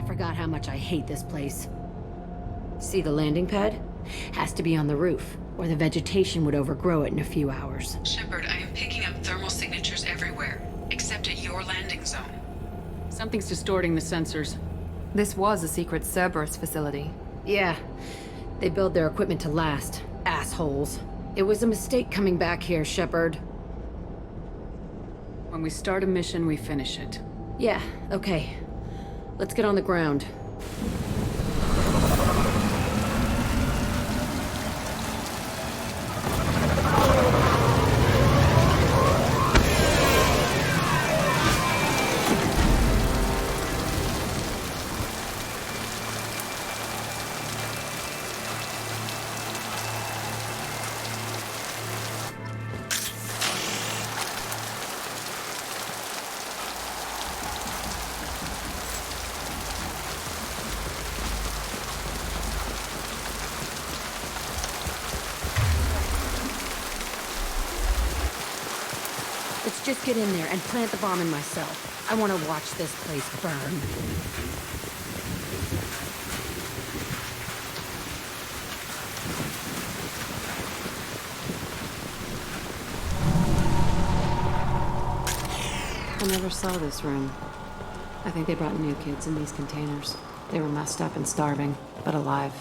Forgot how much I hate this place. See the landing pad? Has to be on the roof, or the vegetation would overgrow it in a few hours. Shepard, I am picking up thermal signatures everywhere, except at your landing zone. Something's distorting the sensors. This was a secret Cerberus facility. Yeah, they build their equipment to last. Assholes. It was a mistake coming back here, Shepard. When we start a mission, we finish it. Yeah, okay. Let's get on the ground. Let's just get in there and plant the bomb in myself. I want to watch this place burn. I never saw this room. I think they brought new kids in these containers. They were messed up and starving, but alive.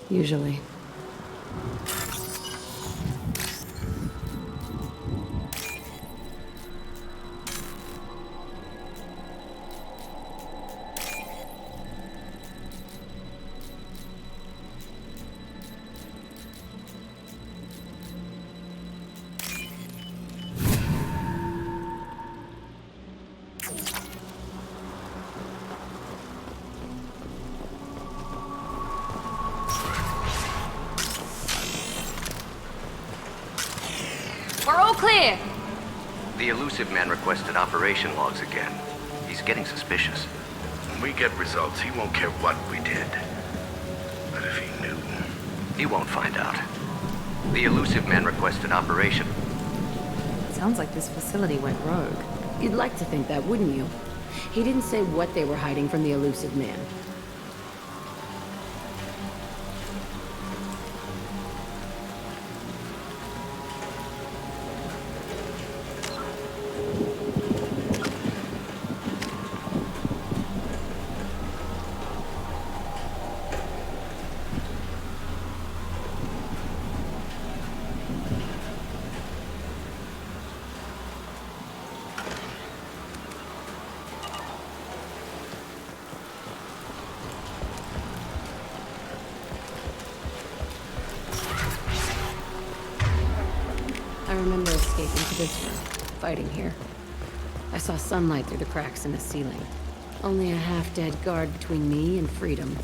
Usually. We're all clear! The elusive man requested operation logs again. He's getting suspicious. When we get results, he won't care what we did. But if he knew... He won't find out. The elusive man requested operation. Sounds like this facility went rogue. You'd like to think that, wouldn't you? He didn't say what they were hiding from the elusive man. remember escaping to this room, fighting here. I saw sunlight through the cracks in the ceiling. Only a half-dead guard between me and freedom.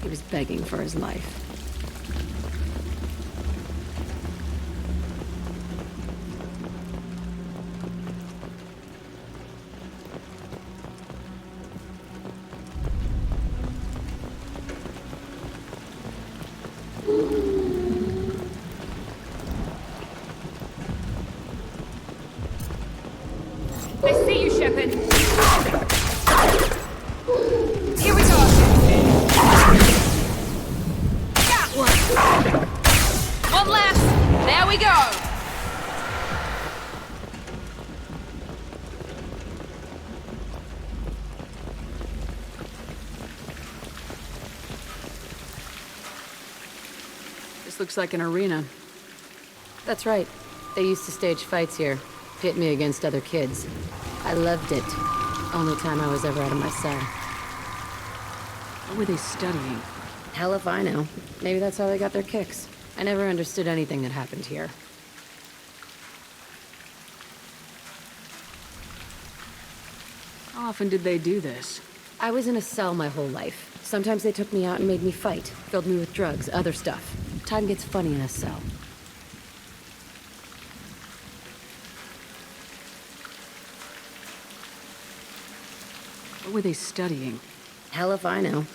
He was begging for his life. I see you, Shepard. Here we go! Got one! One left! There we go! This looks like an arena. That's right. They used to stage fights here. Pit me against other kids. I loved it. Only time I was ever out of my cell. What were they studying? Hell if I know. Maybe that's how they got their kicks. I never understood anything that happened here. How often did they do this? I was in a cell my whole life. Sometimes they took me out and made me fight. Filled me with drugs, other stuff. Time gets funny in a cell. What were they studying? Hell if I know.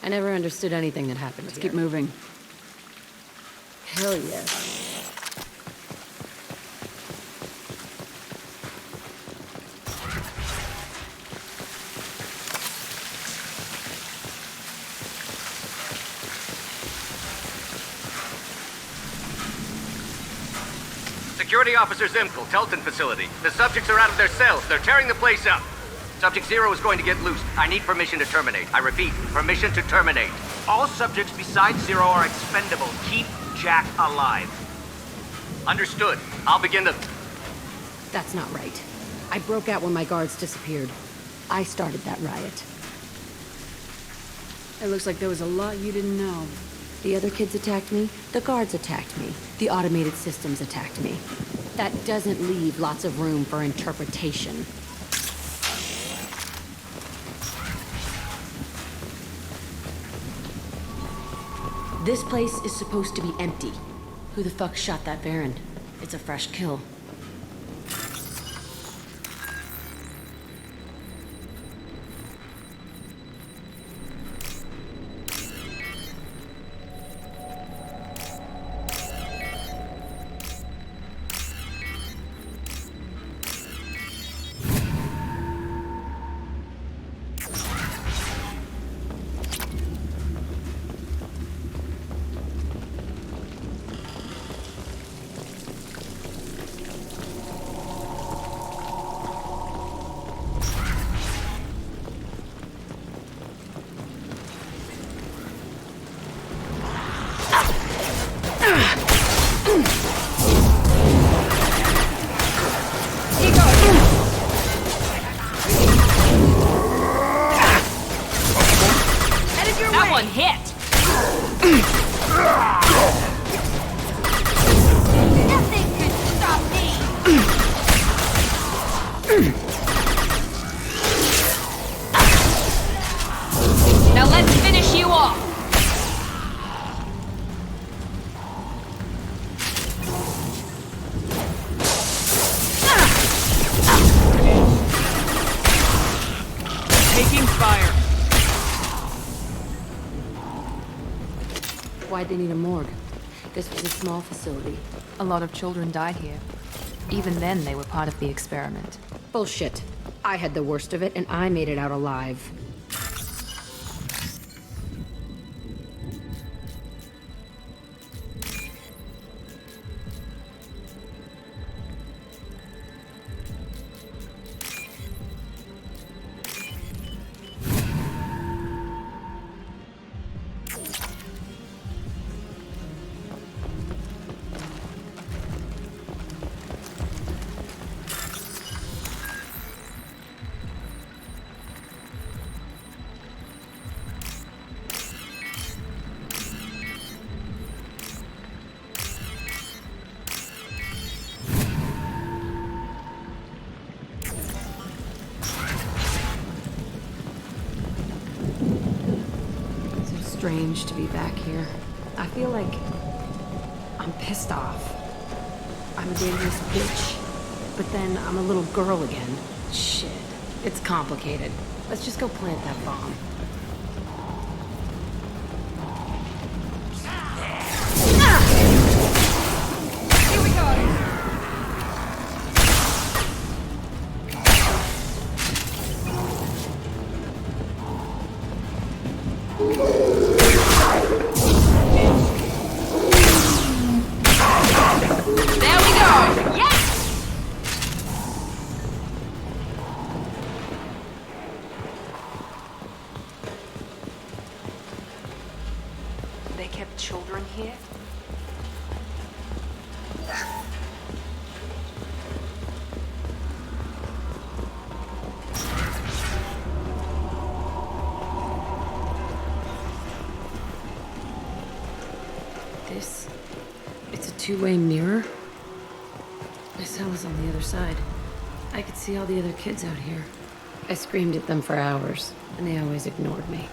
I never understood anything that happened Let's here. keep moving. Hell yes. Security Officer Zimkel, Telton facility. The subjects are out of their cells. They're tearing the place up. Subject Zero is going to get loose. I need permission to terminate. I repeat, permission to terminate. All subjects besides Zero are expendable. Keep Jack alive. Understood. I'll begin the... That's not right. I broke out when my guards disappeared. I started that riot. It looks like there was a lot you didn't know. The other kids attacked me. The guards attacked me. The automated systems attacked me. That doesn't leave lots of room for interpretation. This place is supposed to be empty. Who the fuck shot that Baron? It's a fresh kill. That one hit! Nothing could stop me! Now let's finish you off! Taking fire. Why'd they need a morgue? This was a small facility. A lot of children died here. Even then, they were part of the experiment. Bullshit. I had the worst of it, and I made it out alive. strange to be back here. I feel like I'm pissed off. I'm a dangerous bitch, but then I'm a little girl again. Shit, it's complicated. Let's just go plant that bomb. Here we go. There we go! Yes! They kept children here? It's a two-way mirror? My cell was on the other side. I could see all the other kids out here. I screamed at them for hours, and they always ignored me.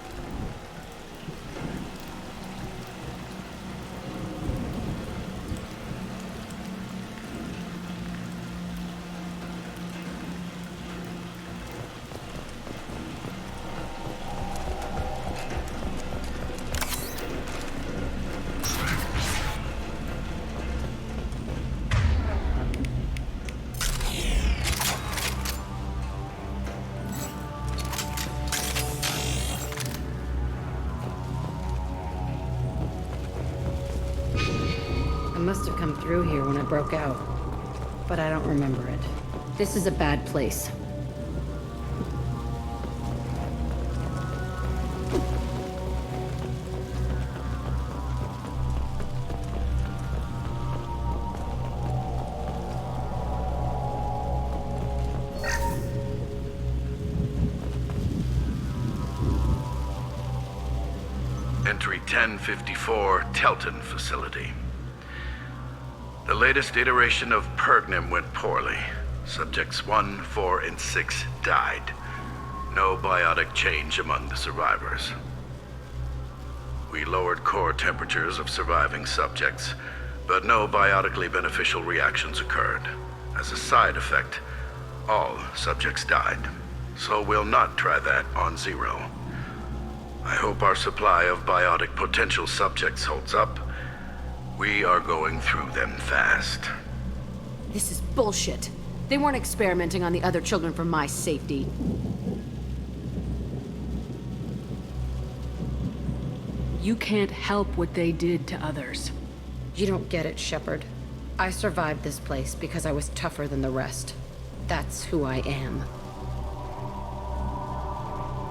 I must have come through here when I broke out, but I don't remember it. This is a bad place. Entry 1054, Telton facility. The latest iteration of Pergnim went poorly. Subjects 1, 4, and 6 died. No biotic change among the survivors. We lowered core temperatures of surviving subjects, but no biotically beneficial reactions occurred. As a side effect, all subjects died. So we'll not try that on Zero. I hope our supply of biotic potential subjects holds up. We are going through them fast. This is bullshit. They weren't experimenting on the other children for my safety. You can't help what they did to others. You don't get it, Shepard. I survived this place because I was tougher than the rest. That's who I am.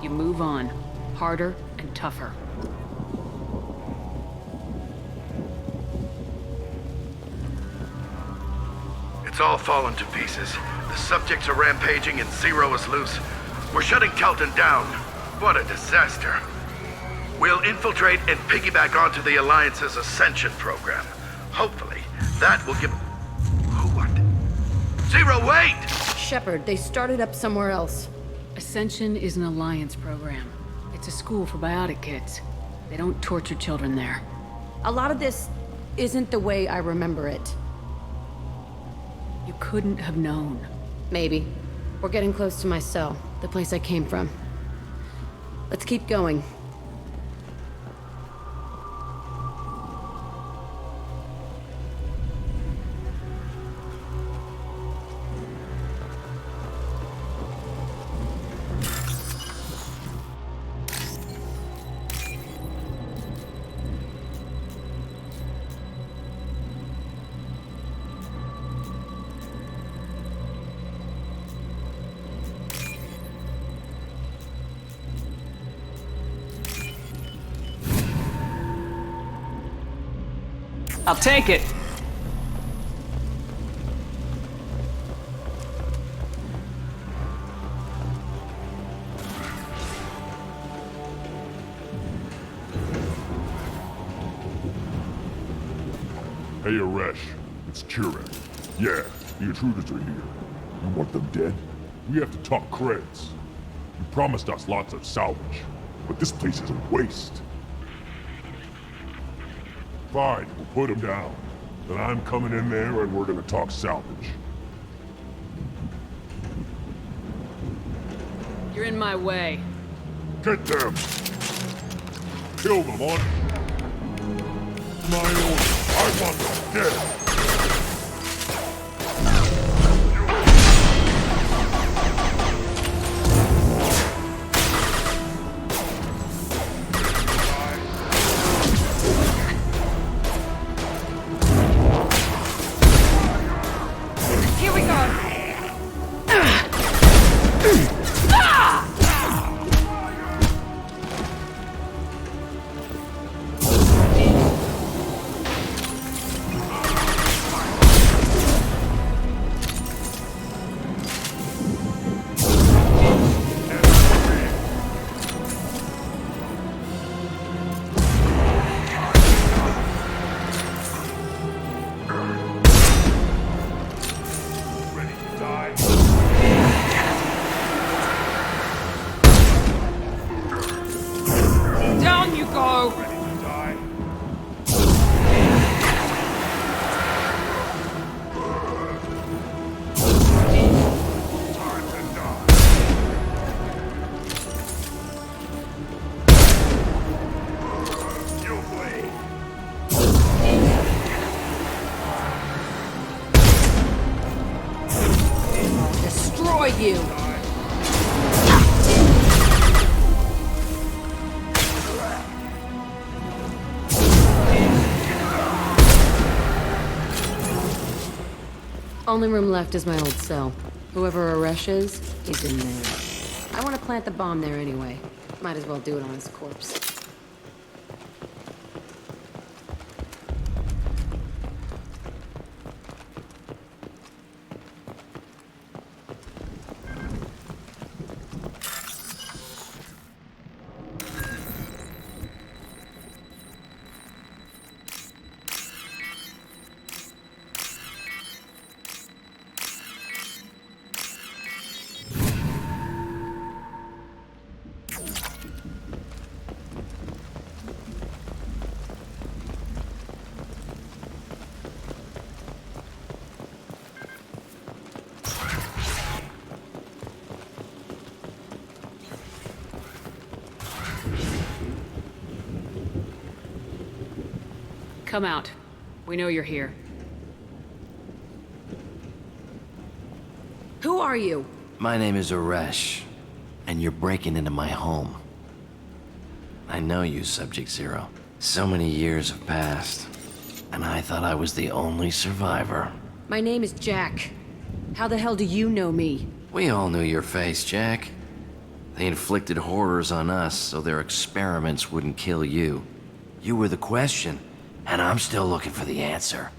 You move on. Harder and tougher. It's all fallen to pieces. The subjects are rampaging and Zero is loose. We're shutting Telton down. What a disaster. We'll infiltrate and piggyback onto the Alliance's Ascension program. Hopefully, that will give... What? Zero, wait! Shepard, they started up somewhere else. Ascension is an Alliance program. It's a school for biotic kids. They don't torture children there. A lot of this isn't the way I remember it. You couldn't have known. Maybe. We're getting close to my cell, the place I came from. Let's keep going. I'll take it. Hey, Aresh. It's Kieran. Yeah, the intruders are here. You want them dead? We have to talk creds. You promised us lots of salvage, but this place is a waste. Fine, we'll put him down. Then I'm coming in there and we're gonna talk salvage. You're in my way. Get them! Kill them on my order. I want them dead! Down you go! Destroy you! Only room left is my old cell. Whoever Aresh is, he's in there. I want to plant the bomb there anyway. Might as well do it on his corpse. Come out. We know you're here. Who are you? My name is Aresh, and you're breaking into my home. I know you, Subject Zero. So many years have passed, and I thought I was the only survivor. My name is Jack. How the hell do you know me? We all knew your face, Jack. They inflicted horrors on us so their experiments wouldn't kill you. You were the question, and I'm still looking for the answer.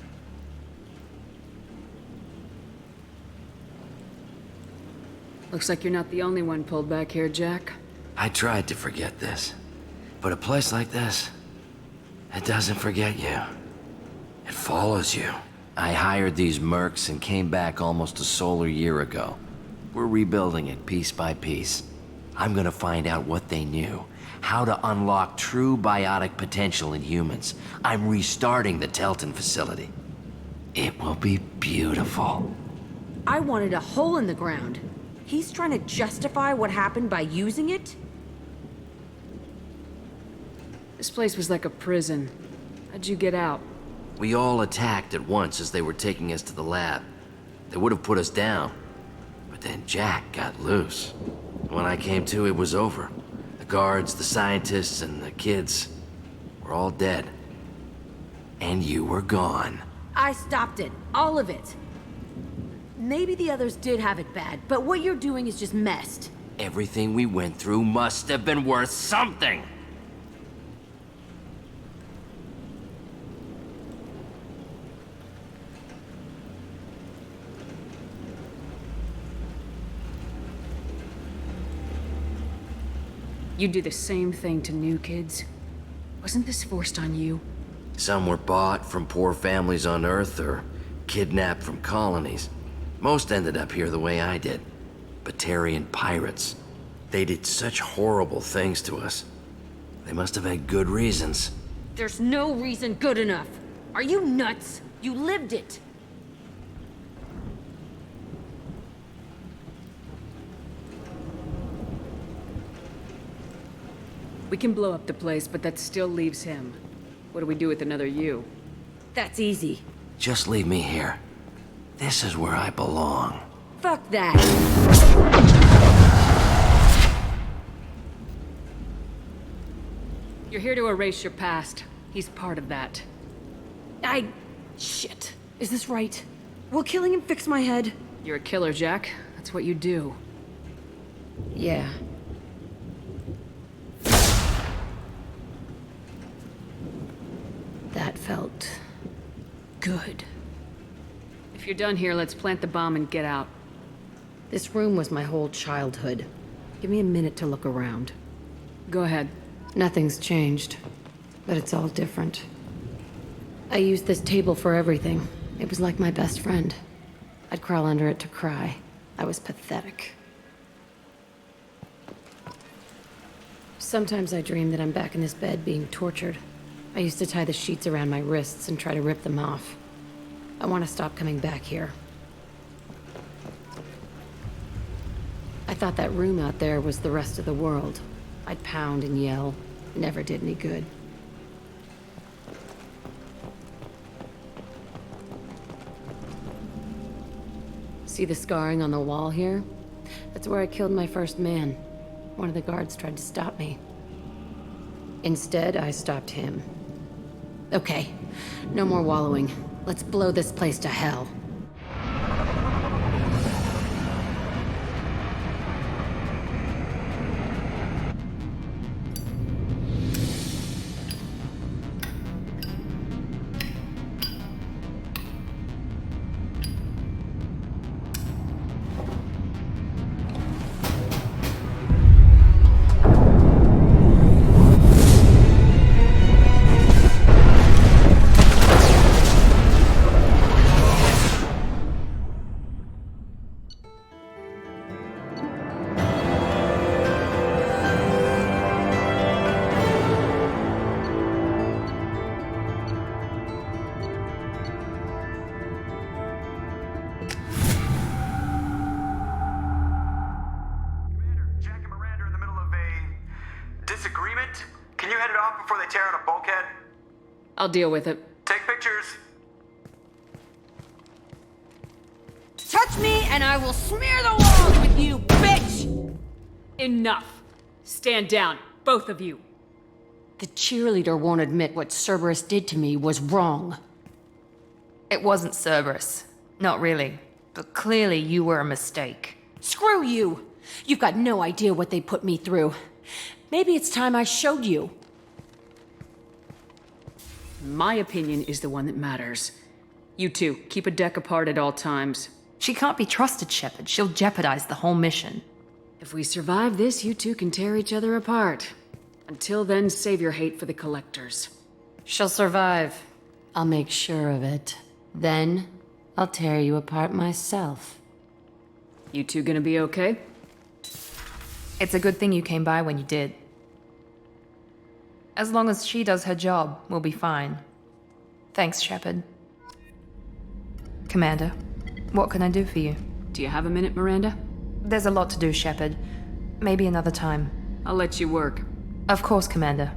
Looks like you're not the only one pulled back here, Jack. I tried to forget this, but a place like this, it doesn't forget you. It follows you. I hired these mercs and came back almost a solar year ago. We're rebuilding it piece by piece. I'm gonna find out what they knew, how to unlock true biotic potential in humans. I'm restarting the Telton facility. It will be beautiful. I wanted a hole in the ground. He's trying to justify what happened by using it? This place was like a prison. How'd you get out? We all attacked at once as they were taking us to the lab. They would have put us down. But then Jack got loose. When I came to, it was over. The guards, the scientists, and the kids were all dead. And you were gone. I stopped it. All of it. Maybe the others did have it bad, but what you're doing is just messed. Everything we went through must have been worth something. You do the same thing to new kids. Wasn't this forced on you? Some were bought from poor families on Earth or kidnapped from colonies. Most ended up here the way I did. Batarian pirates. They did such horrible things to us. They must have had good reasons. There's no reason good enough. Are you nuts? You lived it. We can blow up the place, but that still leaves him. What do we do with another you? That's easy. Just leave me here. This is where I belong. Fuck that. You're here to erase your past. He's part of that. Shit. Is this right? Will killing him fix my head? You're a killer, Jack. That's what you do. Yeah. That felt good. If you're done here, let's plant the bomb and get out. This room was my whole childhood. Give me a minute to look around. Go ahead. Nothing's changed, but it's all different. I used this table for everything. It was like my best friend. I'd crawl under it to cry. I was pathetic. Sometimes I dream that I'm back in this bed being tortured. I used to tie the sheets around my wrists and try to rip them off. I want to stop coming back here. I thought that room out there was the rest of the world. I'd pound and yell. Never did any good. See the scarring on the wall here? That's where I killed my first man. One of the guards tried to stop me. Instead, I stopped him. Okay, no more wallowing. Let's blow this place to hell. I'll deal with it. Take pictures. Touch me and I will smear the walls with you, bitch! Enough. Stand down, both of you. The cheerleader won't admit what Cerberus did to me was wrong. It wasn't Cerberus. Not really. But clearly you were a mistake. Screw you! You've got no idea what they put me through. Maybe it's time I showed you. My opinion is the one that matters. You two, keep a deck apart at all times. She can't be trusted, Shepard. She'll jeopardize the whole mission. If we survive this, you two can tear each other apart. Until then, save your hate for the collectors. She'll survive. I'll make sure of it. Then, I'll tear you apart myself. You two gonna be okay? It's a good thing you came by when you did. As long as she does her job, we'll be fine. Thanks, Shepard. Commander, what can I do for you? Do you have a minute, Miranda? There's a lot to do, Shepard. Maybe another time. I'll let you work. Of course, Commander.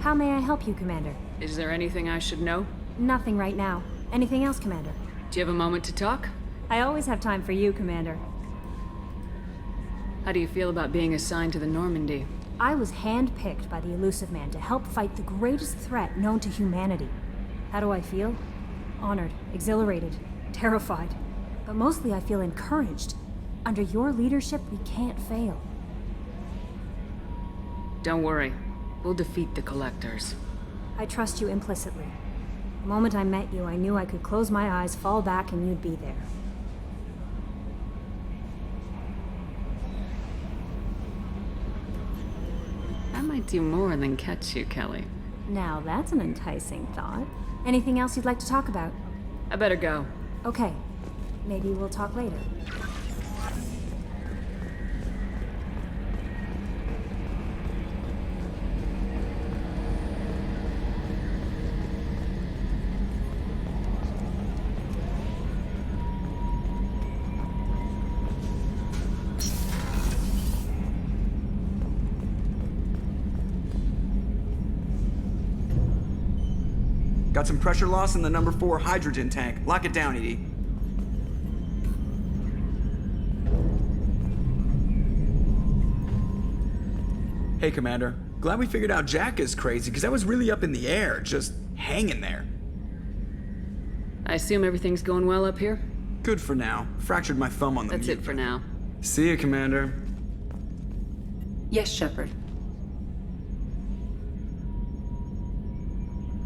How may I help you, Commander? Is there anything I should know? Nothing right now. Anything else, Commander? Do you have a moment to talk? I always have time for you, Commander. How do you feel about being assigned to the Normandy? I was handpicked by the Elusive Man to help fight the greatest threat known to humanity. How do I feel? Honored, exhilarated, terrified. But mostly I feel encouraged. Under your leadership, we can't fail. Don't worry. We'll defeat the Collectors. I trust you implicitly. The moment I met you, I knew I could close my eyes, fall back, and you'd be there. I might do more than catch you, Kelly. Now that's an enticing thought. Anything else you'd like to talk about? I better go. Okay. Maybe we'll talk later. Got some pressure loss in the number 4 hydrogen tank. Lock it down, Edie. Hey, Commander. Glad we figured out Jack is crazy, because that was really up in the air, just hanging there. I assume everything's going well up here? Good for now. Fractured my thumb on the That's it for now. See you, Commander. Yes, Shepard.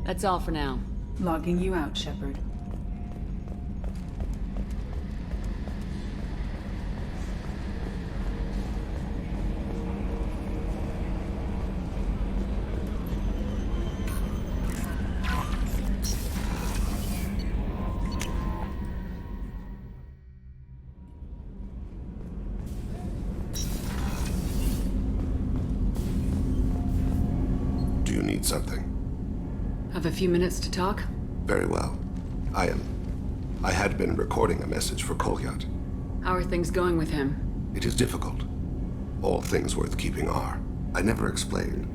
That's all for now. Logging you out, Shepard. Do you need something? Have a few minutes to talk? Very well. I had been recording a message for Kolyat. How are things going with him? It is difficult. All things worth keeping are. I never explained.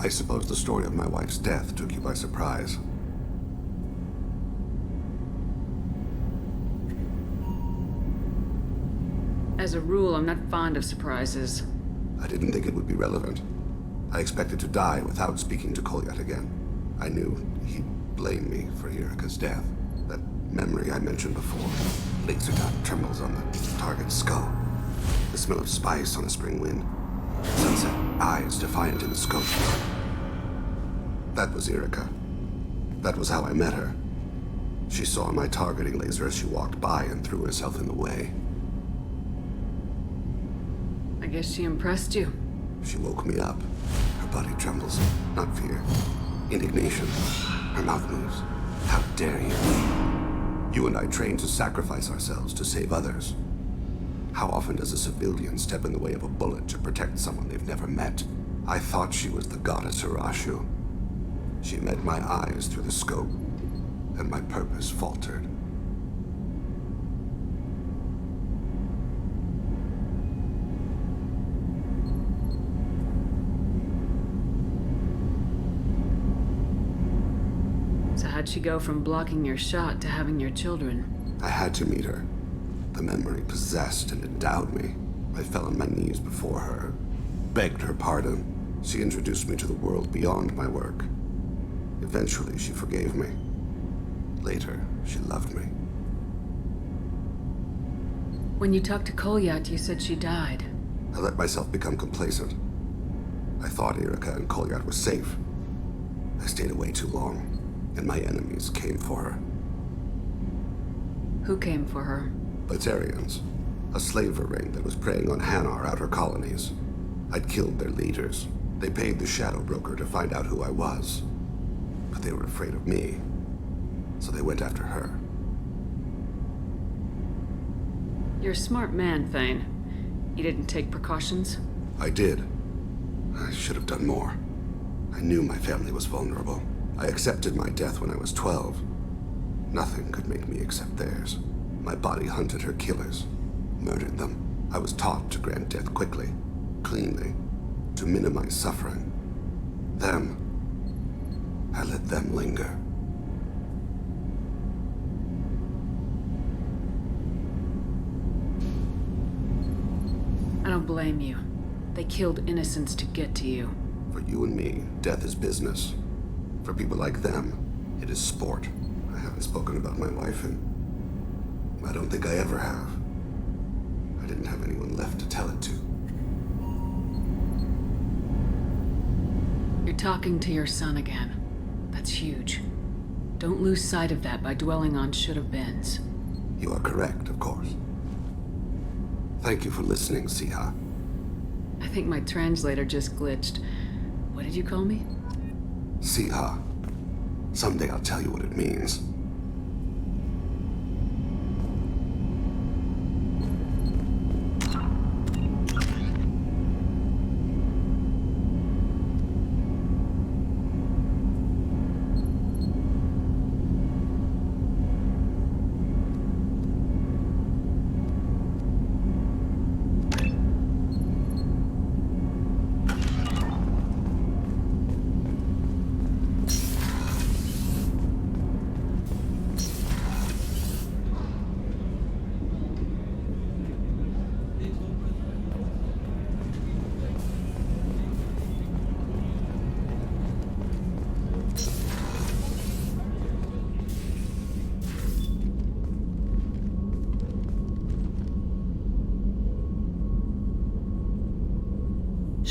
I suppose the story of my wife's death took you by surprise. As a rule, I'm not fond of surprises. I didn't think it would be relevant. I expected to die without speaking to Kolyat again. I knew he'd blame me for Erika's death. That memory I mentioned before. Laser dot trembles on the target's skull. The smell of spice on a spring wind. Sunset eyes defiant in the scope. That was Erika. That was how I met her. She saw my targeting laser as she walked by and threw herself in the way. I guess she impressed you. She woke me up. Her body trembles. Not fear. Indignation. Her mouth moves. How dare you? You and I trained to sacrifice ourselves to save others. How often does a civilian step in the way of a bullet to protect someone they've never met? I thought she was the goddess Hirashu. She met my eyes through the scope, and my purpose faltered. So how'd she go from blocking your shot to having your children? I had to meet her. The memory possessed and endowed me. I fell on my knees before her, begged her pardon. She introduced me to the world beyond my work. Eventually, she forgave me. Later, she loved me. When you talked to Kolyat, you said she died. I let myself become complacent. I thought Erika and Kolyat were safe. I stayed away too long, and my enemies came for her. Who came for her? Batarians. A slaver ring that was preying on Hanar outer colonies. I'd killed their leaders. They paid the shadow broker to find out who I was. But they were afraid of me, so they went after her. You're a smart man, Thane. You didn't take precautions? I did. I should have done more. I knew my family was vulnerable. I accepted my death when I was 12. Nothing could make me accept theirs. My body hunted her killers, murdered them. I was taught to grant death quickly, cleanly, to minimize suffering. I let them linger. don't blame you. They killed innocents to get to you. For you and me, death is business. For people like them, it is sport. I haven't spoken about my wife, and I don't think I ever have. I didn't have anyone left to tell it to. You're talking to your son again. That's huge. Don't lose sight of that by dwelling on should-have-beens. You are correct, of course. Thank you for listening, Siha. I think my translator just glitched. What did you call me? Siha. Someday I'll tell you what it means.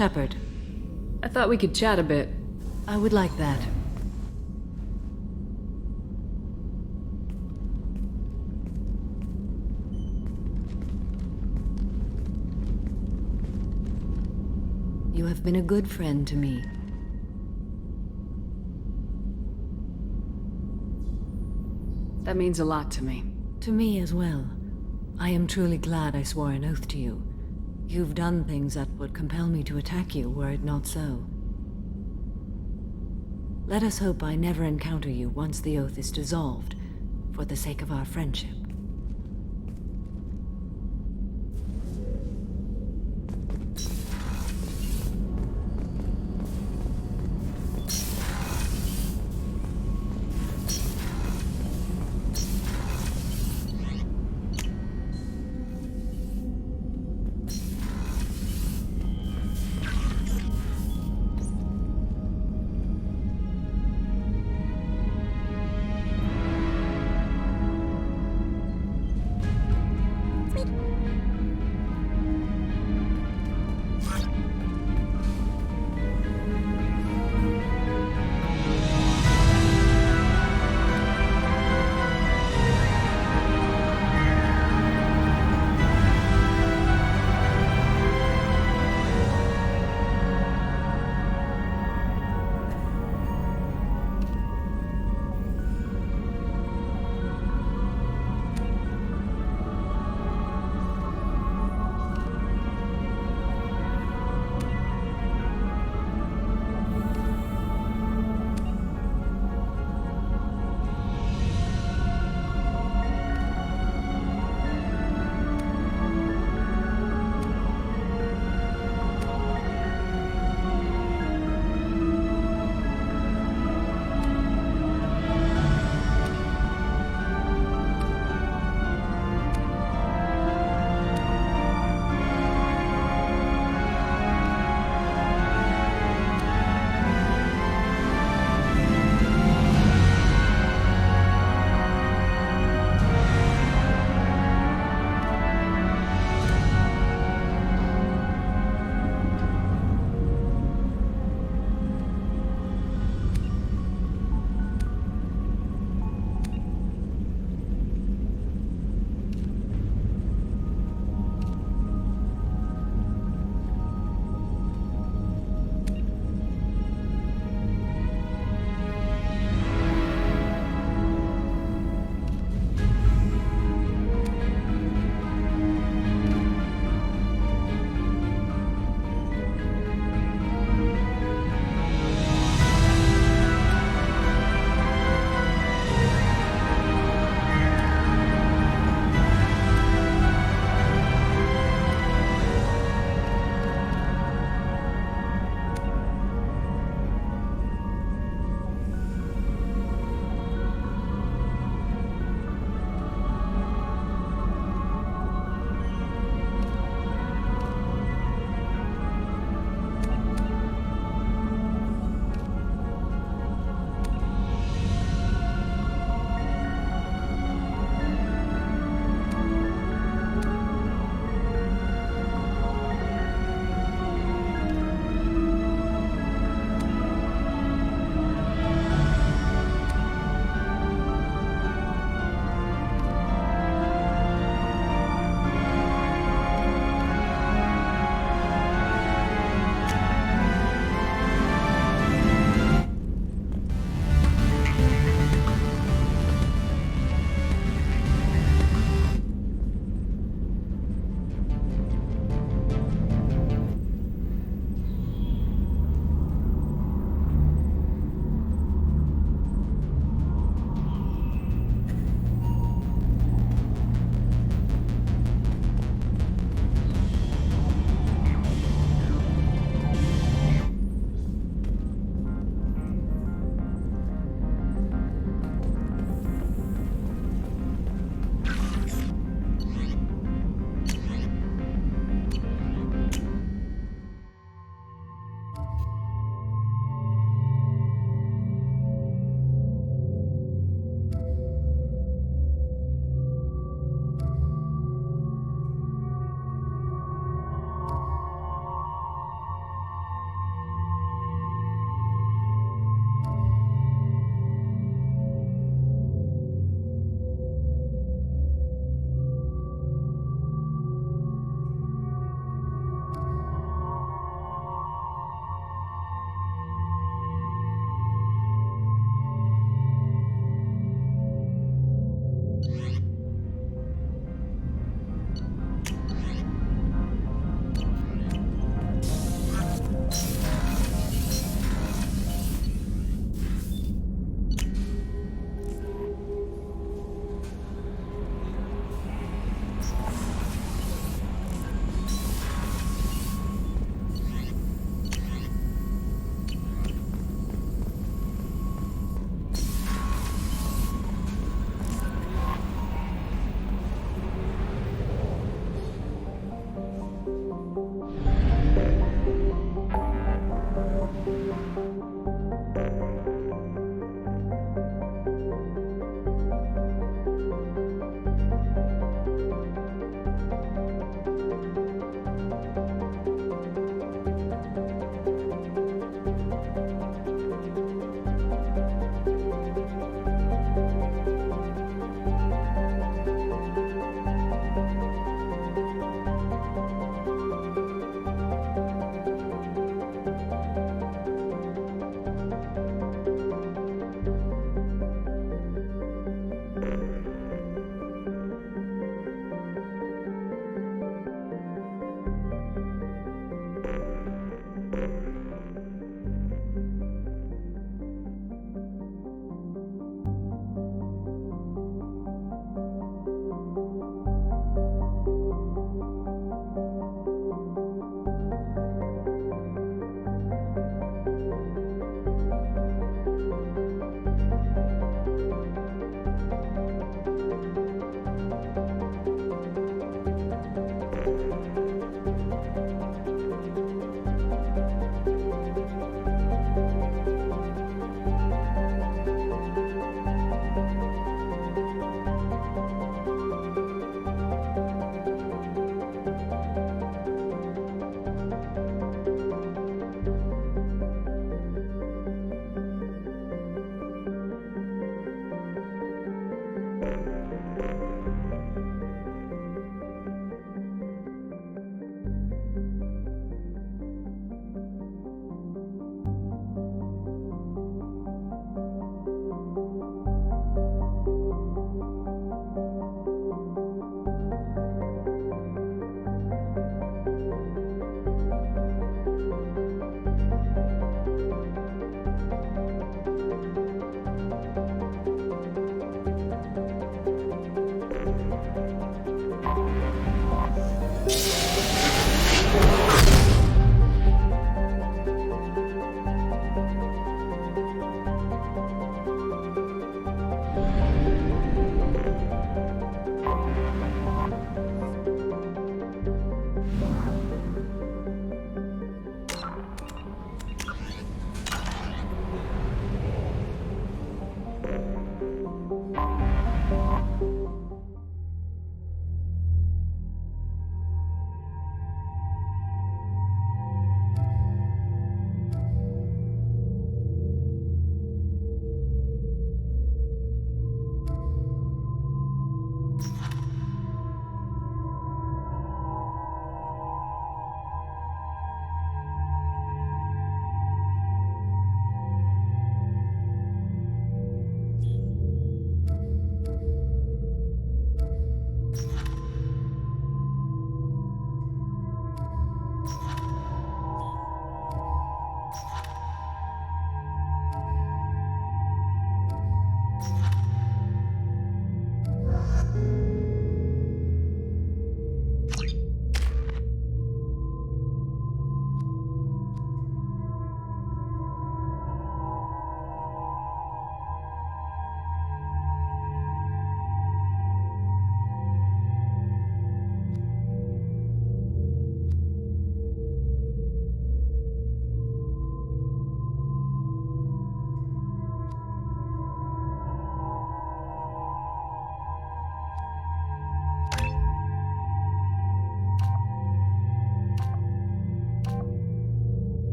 Shepard. I thought we could chat a bit. I would like that. You have been a good friend to me. That means a lot to me. To me as well. I am truly glad I swore an oath to you. You've done things that would compel me to attack you were it not so. Let us hope I never encounter you once the oath is dissolved, for the sake of our friendship.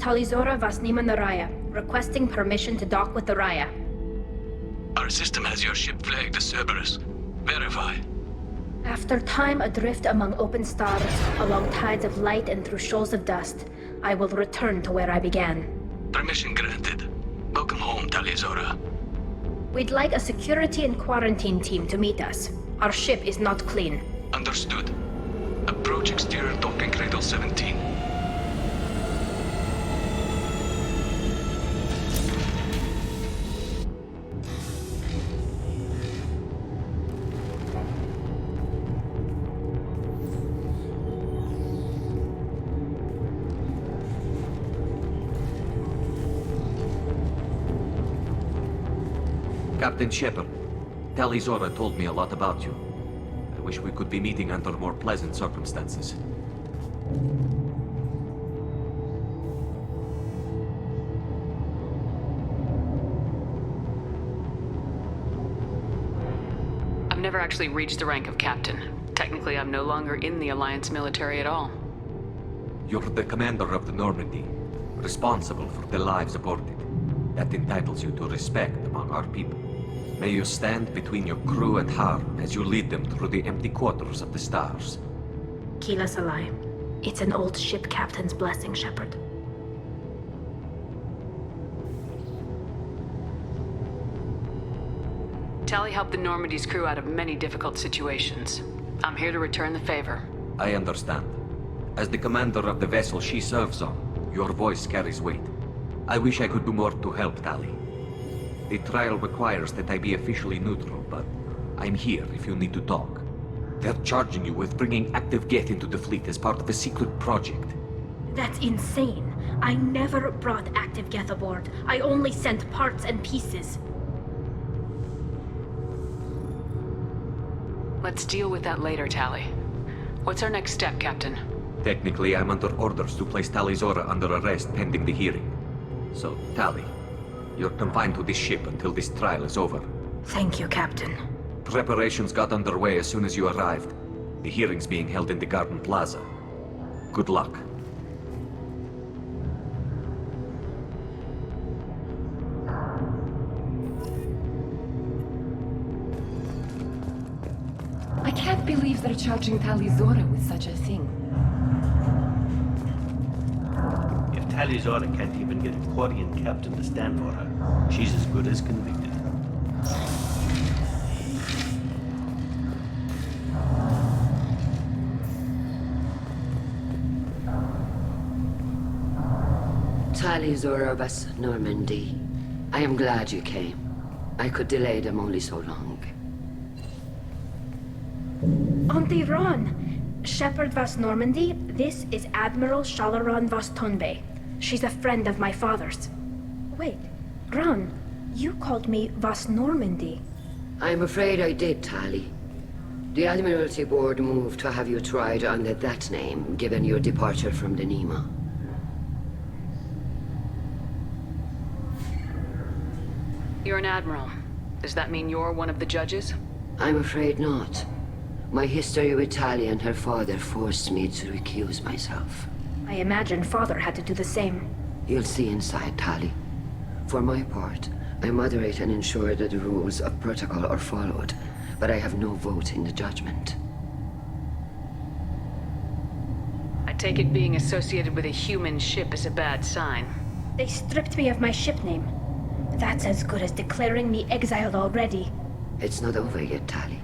Talizora Vasnima Naraya, requesting permission to dock with the Raya. Our system has your ship flagged as Cerberus. Verify. After time adrift among open stars, along tides of light and through shoals of dust, I will return to where I began. Permission granted. Welcome home, Talizora. We'd like a security and quarantine team to meet us. Our ship is not clean. Understood. Approach exterior docking cradle 17. Captain Shepard, Talizora told me a lot about you. I wish we could be meeting under more pleasant circumstances. I've never actually reached the rank of captain. Technically, I'm no longer in the Alliance military at all. You're the commander of the Normandy, responsible for the lives aborted. That entitles you to respect among our people. May you stand between your crew and harm as you lead them through the empty quarters of the stars. Kila Salai. It's an old ship captain's blessing, Shepard. Tally helped the Normandy's crew out of many difficult situations. I'm here to return the favor. I understand. As the commander of the vessel she serves on, your voice carries weight. I wish I could do more to help, Tally. The trial requires that I be officially neutral, but I'm here if you need to talk. They're charging you with bringing active Geth into the fleet as part of a secret project. That's insane. I never brought active Geth aboard. I only sent parts and pieces. Let's deal with that later, Tally. What's our next step, Captain? Technically, I'm under orders to place Talizora under arrest pending the hearing. So, Tally, you're confined to this ship until this trial is over. Thank you, Captain. Preparations got underway as soon as you arrived. The hearing's being held in the Garden Plaza. Good luck. I can't believe they're charging Talizora with such a thing. If Talizora can't even get a Quarian captain to stand for her, she's as good as convicted. Talizora Vas Normandy. I am glad you came. I could delay them only so long. Auntie Ron! Shepard Vas Normandy, this is Admiral Shalaron Vas Tonbe. She's a friend of my father's. Wait, Ron, you called me Vas Normandy. I'm afraid I did, Tali. The Admiralty Board moved to have you tried under that name, given your departure from the Nima. You're an admiral. Does that mean you're one of the judges? I'm afraid not. My history with Tali and her father forced me to recuse myself. I imagine father had to do the same. You'll see inside, Tali. For my part, I moderate and ensure that the rules of protocol are followed, but I have no vote in the judgment. I take it being associated with a human ship is a bad sign. They stripped me of my ship name. That's as good as declaring me exiled already. It's not over yet, Tali.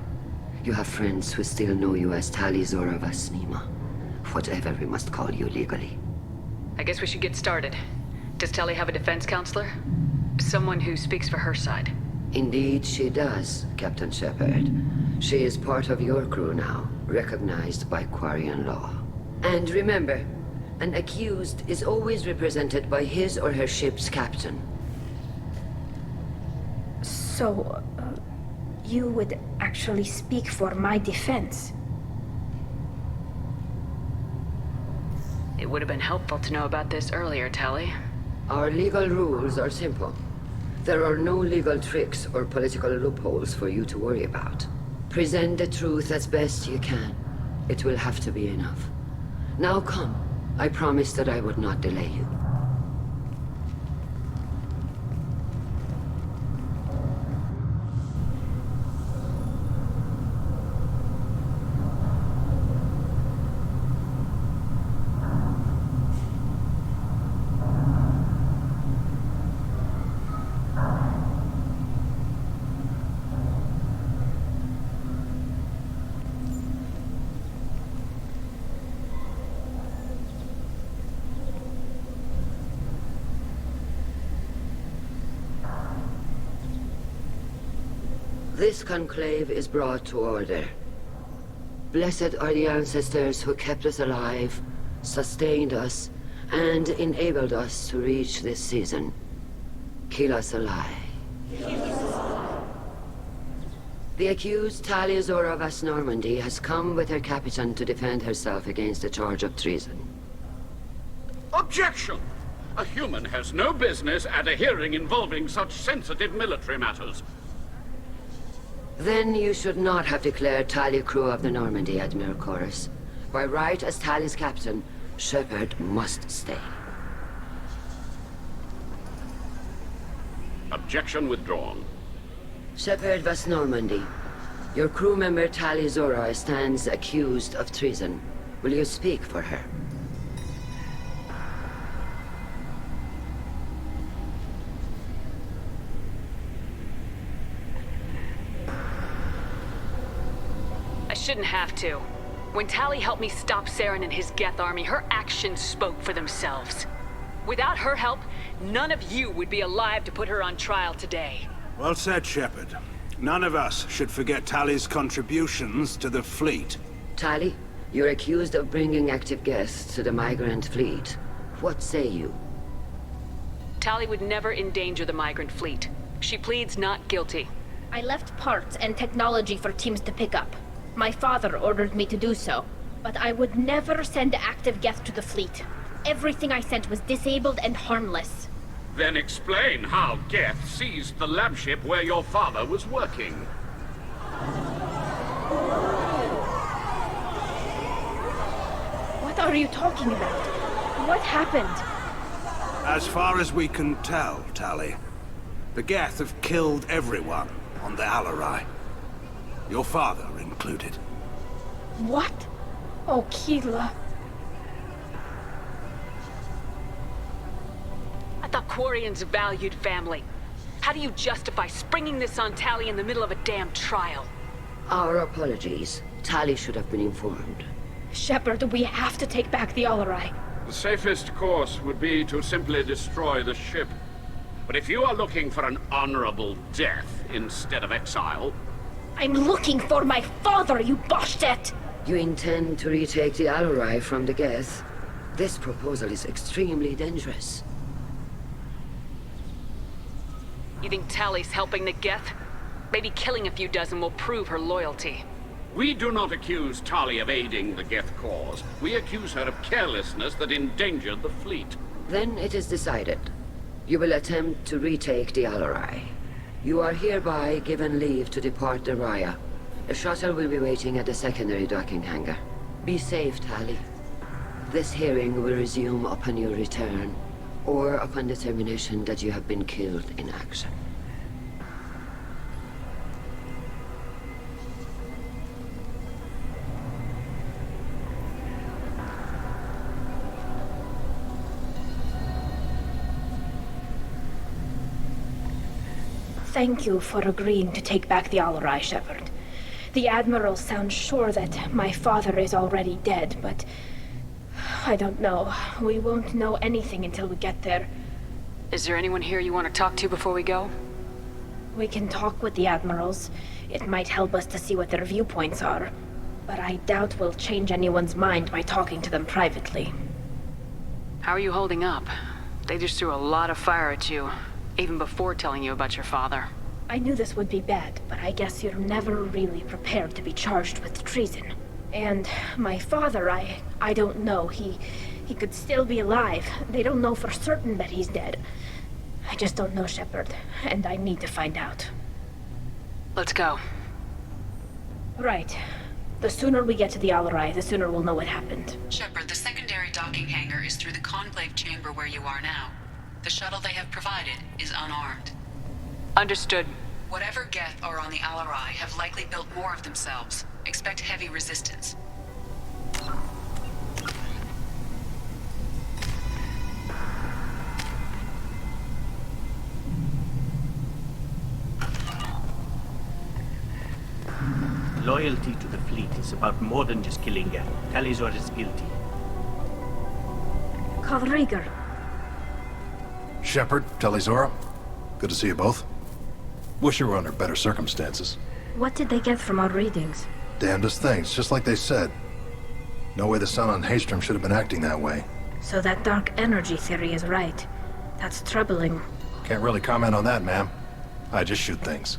You have friends who still know you as Talizora Vas Nima. Whatever we must call you legally. I guess we should get started. Does Tali have a defense counselor? Someone who speaks for her side. Indeed she does, Captain Shepard. She is part of your crew now, recognized by Quarian law. And remember, an accused is always represented by his or her ship's captain. So, you would actually speak for my defense? It would have been helpful to know about this earlier, Tali. Our legal rules are simple. There are no legal tricks or political loopholes for you to worry about. Present the truth as best you can. It will have to be enough. Now come. I promised that I would not delay you. This conclave is brought to order. Blessed are the ancestors who kept us alive, sustained us, and enabled us to reach this season. Keep us alive. The accused Talia Zora Vas Normandy has come with her captain to defend herself against a charge of treason. Objection! A human has no business at a hearing involving such sensitive military matters. Then you should not have declared Talia crew of the Normandy, Admiral Chorus. By right as Talia's captain, Shepard must stay. Objection withdrawn. Shepard Vas Normandy, your crew member Talia Zora stands accused of treason. Will you speak for her? I shouldn't have to. When Tali helped me stop Saren and his Geth army, her actions spoke for themselves. Without her help, none of you would be alive to put her on trial today. Well said, Shepard. None of us should forget Tali's contributions to the fleet. Tali, you're accused of bringing active Geth to the migrant fleet. What say you? Tali would never endanger the migrant fleet. She pleads not guilty. I left parts and technology for teams to pick up. My father ordered me to do so, but I would never send active Geth to the fleet. Everything I sent was disabled and harmless. Then explain how Geth seized the lab ship where your father was working. What are you talking about? What happened? As far as we can tell, Tali, the Geth have killed everyone on the Alarai. Your father included. What? Oh, Keela. I thought Quarians valued family. How do you justify springing this on Tali in the middle of a damn trial? Our apologies. Tali should have been informed. Shepard, we have to take back the Alarai. The safest course would be to simply destroy the ship. But if you are looking for an honorable death instead of exile... I'm looking for my father, you bastet! You intend to retake the Alarai from the Geth? This proposal is extremely dangerous. You think Tali's helping the Geth? Maybe killing a few dozen will prove her loyalty. We do not accuse Tali of aiding the Geth cause. We accuse her of carelessness that endangered the fleet. Then it is decided. You will attempt to retake the Alarai. You are hereby given leave to depart the Raya. A shuttle will be waiting at the secondary docking hangar. Be safe, Tali. This hearing will resume upon your return, or upon determination that you have been killed in action. Thank you for agreeing to take back the Alarai, Shepard. The Admiral sounds sure that my father is already dead, but... I don't know. We won't know anything until we get there. Is there anyone here you want to talk to before we go? We can talk with the Admirals. It might help us to see what their viewpoints are. But I doubt we'll change anyone's mind by talking to them privately. How are you holding up? They just threw a lot of fire at you, even before telling you about your father. I knew this would be bad, but I guess you're never really prepared to be charged with treason. And my father, I don't know. He could still be alive. They don't know for certain that he's dead. I just don't know, Shepard, and I need to find out. Let's go. Right. The sooner we get to the Alarai, the sooner we'll know what happened. Shepard, the secondary docking hangar is through the conclave chamber where you are now. The shuttle they have provided is unarmed. Understood. Whatever Geth are on the Alarai have likely built more of themselves. Expect heavy resistance. Loyalty to the fleet is about more than just killing Geth. Talizor is guilty. Kalrieger. Shepard, Talizora, good to see you both. Wish you were under better circumstances. What did they get from our readings? Damnedest things, just like they said. No way the sun on Haystrom should have been acting that way. So that dark energy theory is right. That's troubling. Can't really comment on that, ma'am. I just shoot things.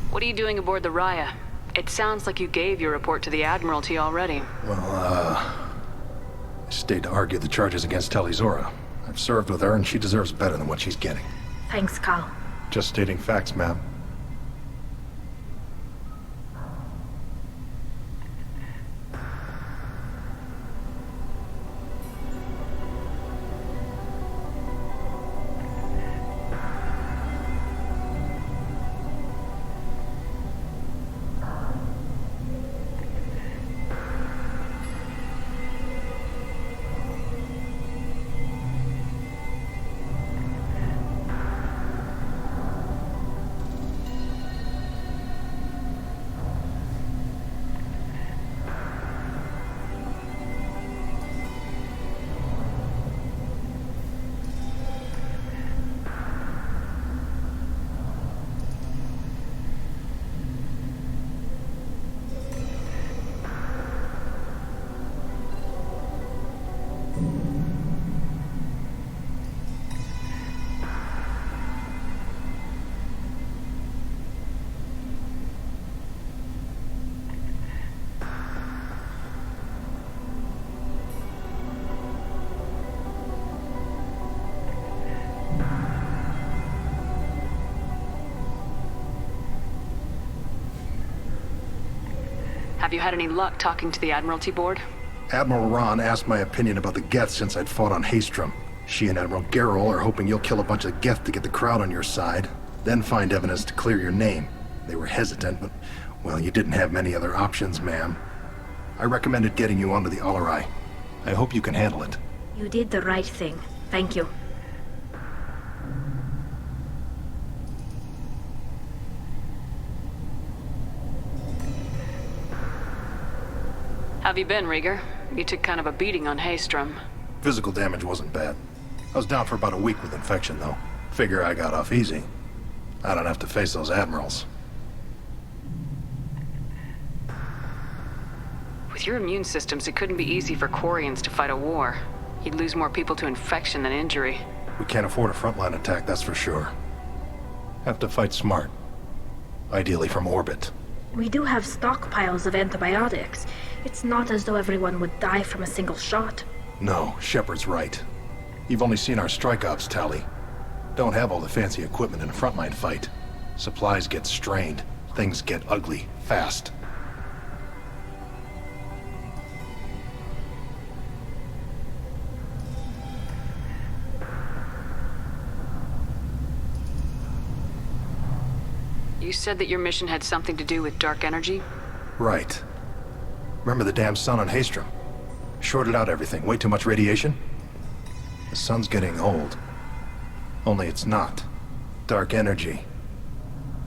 What are you doing aboard the Raya? It sounds like you gave your report to the Admiralty already. Well, I stayed to argue the charges against Talizora. I've served with her, and she deserves better than what she's getting. Thanks, Cal. Just stating facts, ma'am. Have you had any luck talking to the Admiralty Board? Admiral Ron asked my opinion about the Geth since I'd fought on Haystrom. She and Admiral Gerrel are hoping you'll kill a bunch of Geth to get the crowd on your side, then find evidence to clear your name. They were hesitant, but, well, you didn't have many other options, ma'am. I recommended getting you onto the Alarai. I hope you can handle it. You did the right thing. Thank you. Have you been, Rieger? You took kind of a beating on Haystrom. Physical damage wasn't bad. I was down for about a week with infection, though. Figure I got off easy. I don't have to face those admirals. With your immune systems, it couldn't be easy for Quarians to fight a war. You'd lose more people to infection than injury. We can't afford a frontline attack, that's for sure. Have to fight smart. Ideally from orbit. We do have stockpiles of antibiotics. It's not as though everyone would die from a single shot. No, Shepard's right. You've only seen our strike ops tally. Don't have all the fancy equipment in a frontline fight. Supplies get strained. Things get ugly, fast. You said that your mission had something to do with dark energy? Right. Remember the damn sun on Haystrom? Shorted out everything. Way too much radiation? The sun's getting old. Only it's not. Dark energy.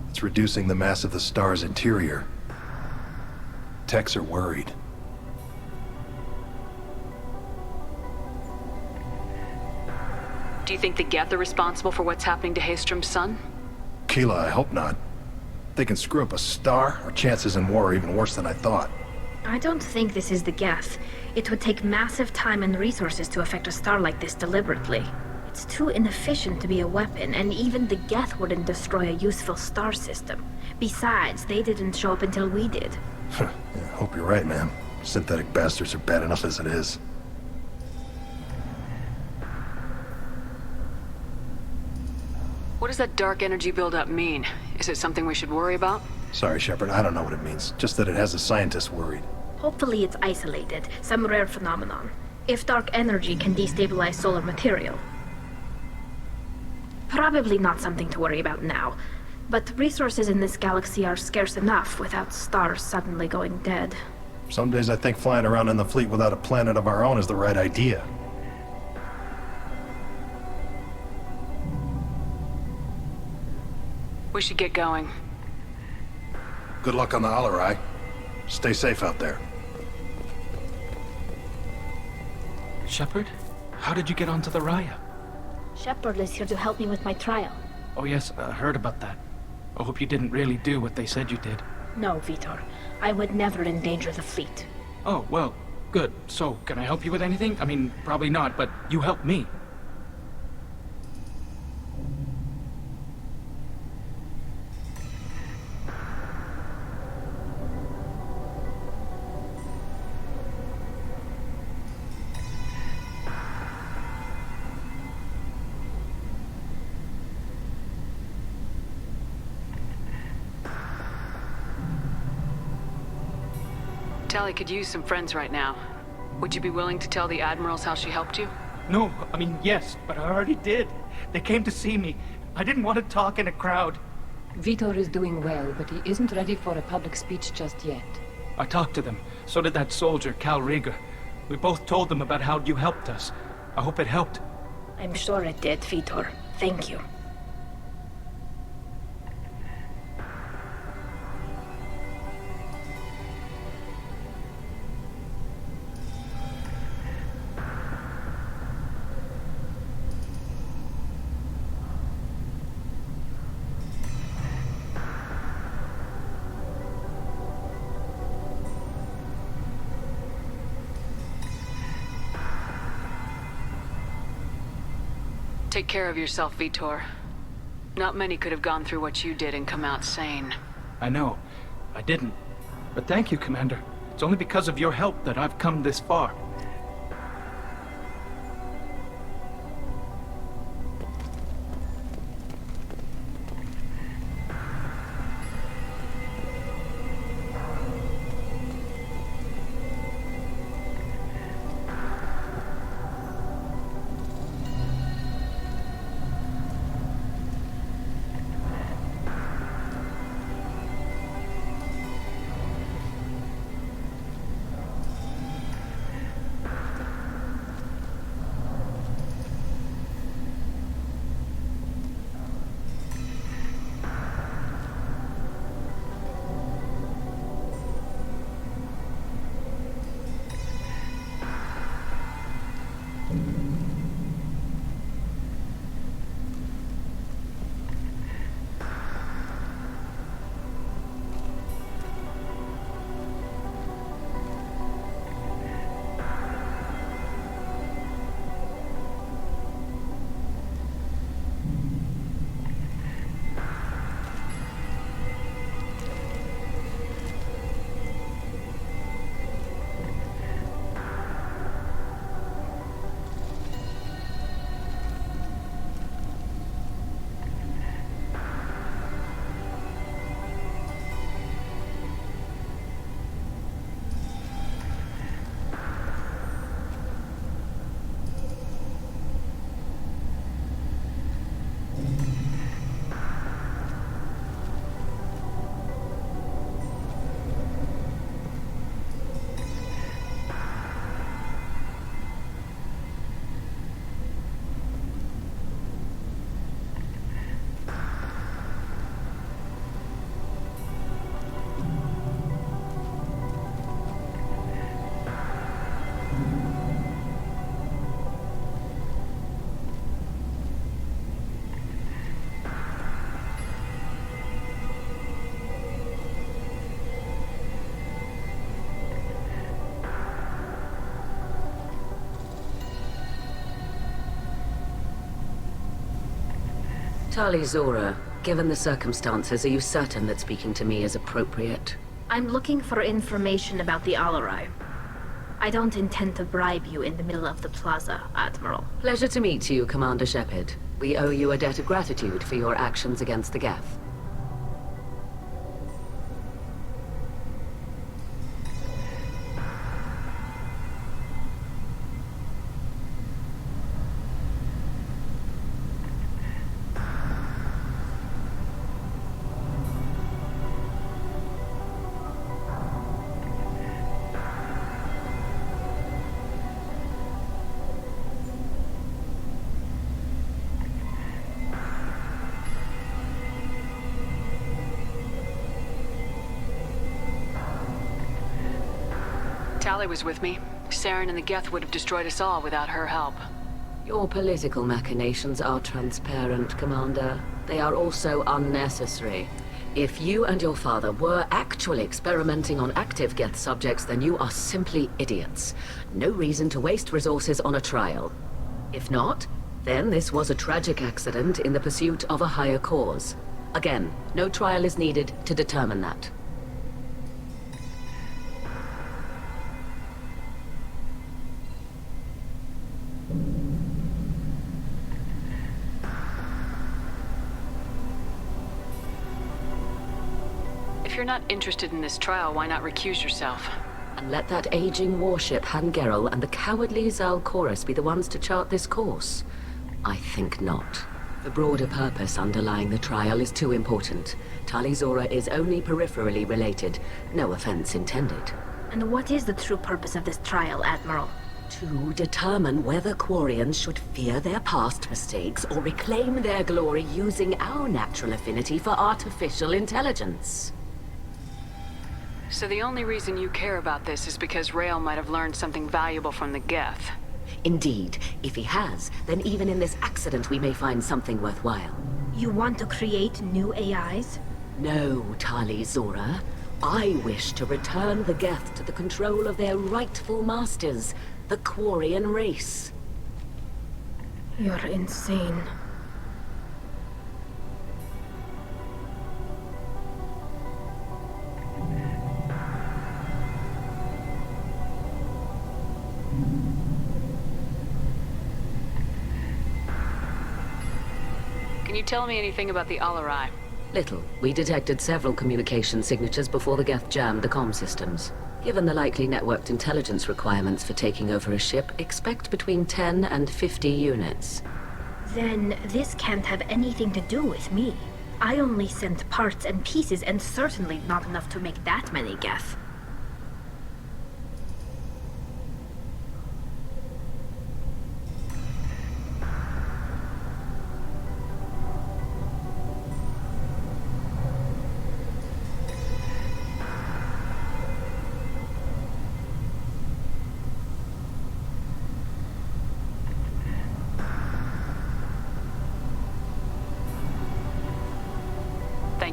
It's reducing the mass of the star's interior. Techs are worried. Do you think the Geth are responsible for what's happening to Haystrom's sun? Keela, I hope not. They can screw up a star, our chances in war are even worse than I thought. I don't think this is the Geth. It would take massive time and resources to affect a star like this deliberately. It's too inefficient to be a weapon, and even the Geth wouldn't destroy a useful star system. Besides, they didn't show up until we did. Yeah, hope you're right, man. Synthetic bastards are bad enough as it is. What does that dark energy buildup mean? Is it something we should worry about? Sorry, Shepard, I don't know what it means. Just that it has the scientists worried. Hopefully it's isolated, some rare phenomenon. If dark energy can destabilize solar material. Probably not something to worry about now, but resources in this galaxy are scarce enough without stars suddenly going dead. Some days I think flying around in the fleet without a planet of our own is the right idea. We should get going. Good luck on the Alarai. Stay safe out there. Shepard? How did you get onto the Raya? Shepard is here to help me with my trial. Oh yes, I heard about that. I hope you didn't really do what they said you did. No, Vitor. I would never endanger the fleet. Oh, well, good. So, can I help you with anything? I mean, probably not, but you helped me. Tali could use some friends right now. Would you be willing to tell the admirals how she helped you? No, I mean, yes, but I already did. They came to see me. I didn't want to talk in a crowd. Vitor is doing well, but he isn't ready for a public speech just yet. I talked to them. So did that soldier, Cal Rieger. We both told them about how you helped us. I hope it helped. I'm sure it did, Vitor. Thank you. Take care of yourself, Vitor. Not many could have gone through what you did and come out sane. I know. I didn't. But thank you, Commander. It's only because of your help that I've come this far. Tali Zora, given the circumstances, are you certain that speaking to me is appropriate? I'm looking for information about the Alarai. I don't intend to bribe you in the middle of the plaza, Admiral. Pleasure to meet you, Commander Shepard. We owe you a debt of gratitude for your actions against the Geth. Tali was with me. Saren and the Geth would have destroyed us all without her help. Your political machinations are transparent, Commander. They are also unnecessary. If you and your father were actually experimenting on active Geth subjects, then you are simply idiots. No reason to waste resources on a trial. If not, then this was a tragic accident in the pursuit of a higher cause. Again, no trial is needed to determine that. If you're not interested in this trial, why not recuse yourself? And let that aging warship Hangerel and the cowardly Zalcorus be the ones to chart this course? I think not. The broader purpose underlying the trial is too important. Tali Zora is only peripherally related. No offense intended. And what is the true purpose of this trial, Admiral? To determine whether Quarians should fear their past mistakes or reclaim their glory using our natural affinity for artificial intelligence. So the only reason you care about this is because Rael might have learned something valuable from the Geth. Indeed. If he has, then even in this accident we may find something worthwhile. You want to create new AIs? No, Tali Zora. I wish to return the Geth to the control of their rightful masters, the Quarian race. You're insane. Can you tell me anything about the Alarai? Little. We detected several communication signatures before the Geth jammed the comm systems. Given the likely networked intelligence requirements for taking over a ship, expect between 10 and 50 units. Then this can't have anything to do with me. I only sent parts and pieces, and certainly not enough to make that many Geth.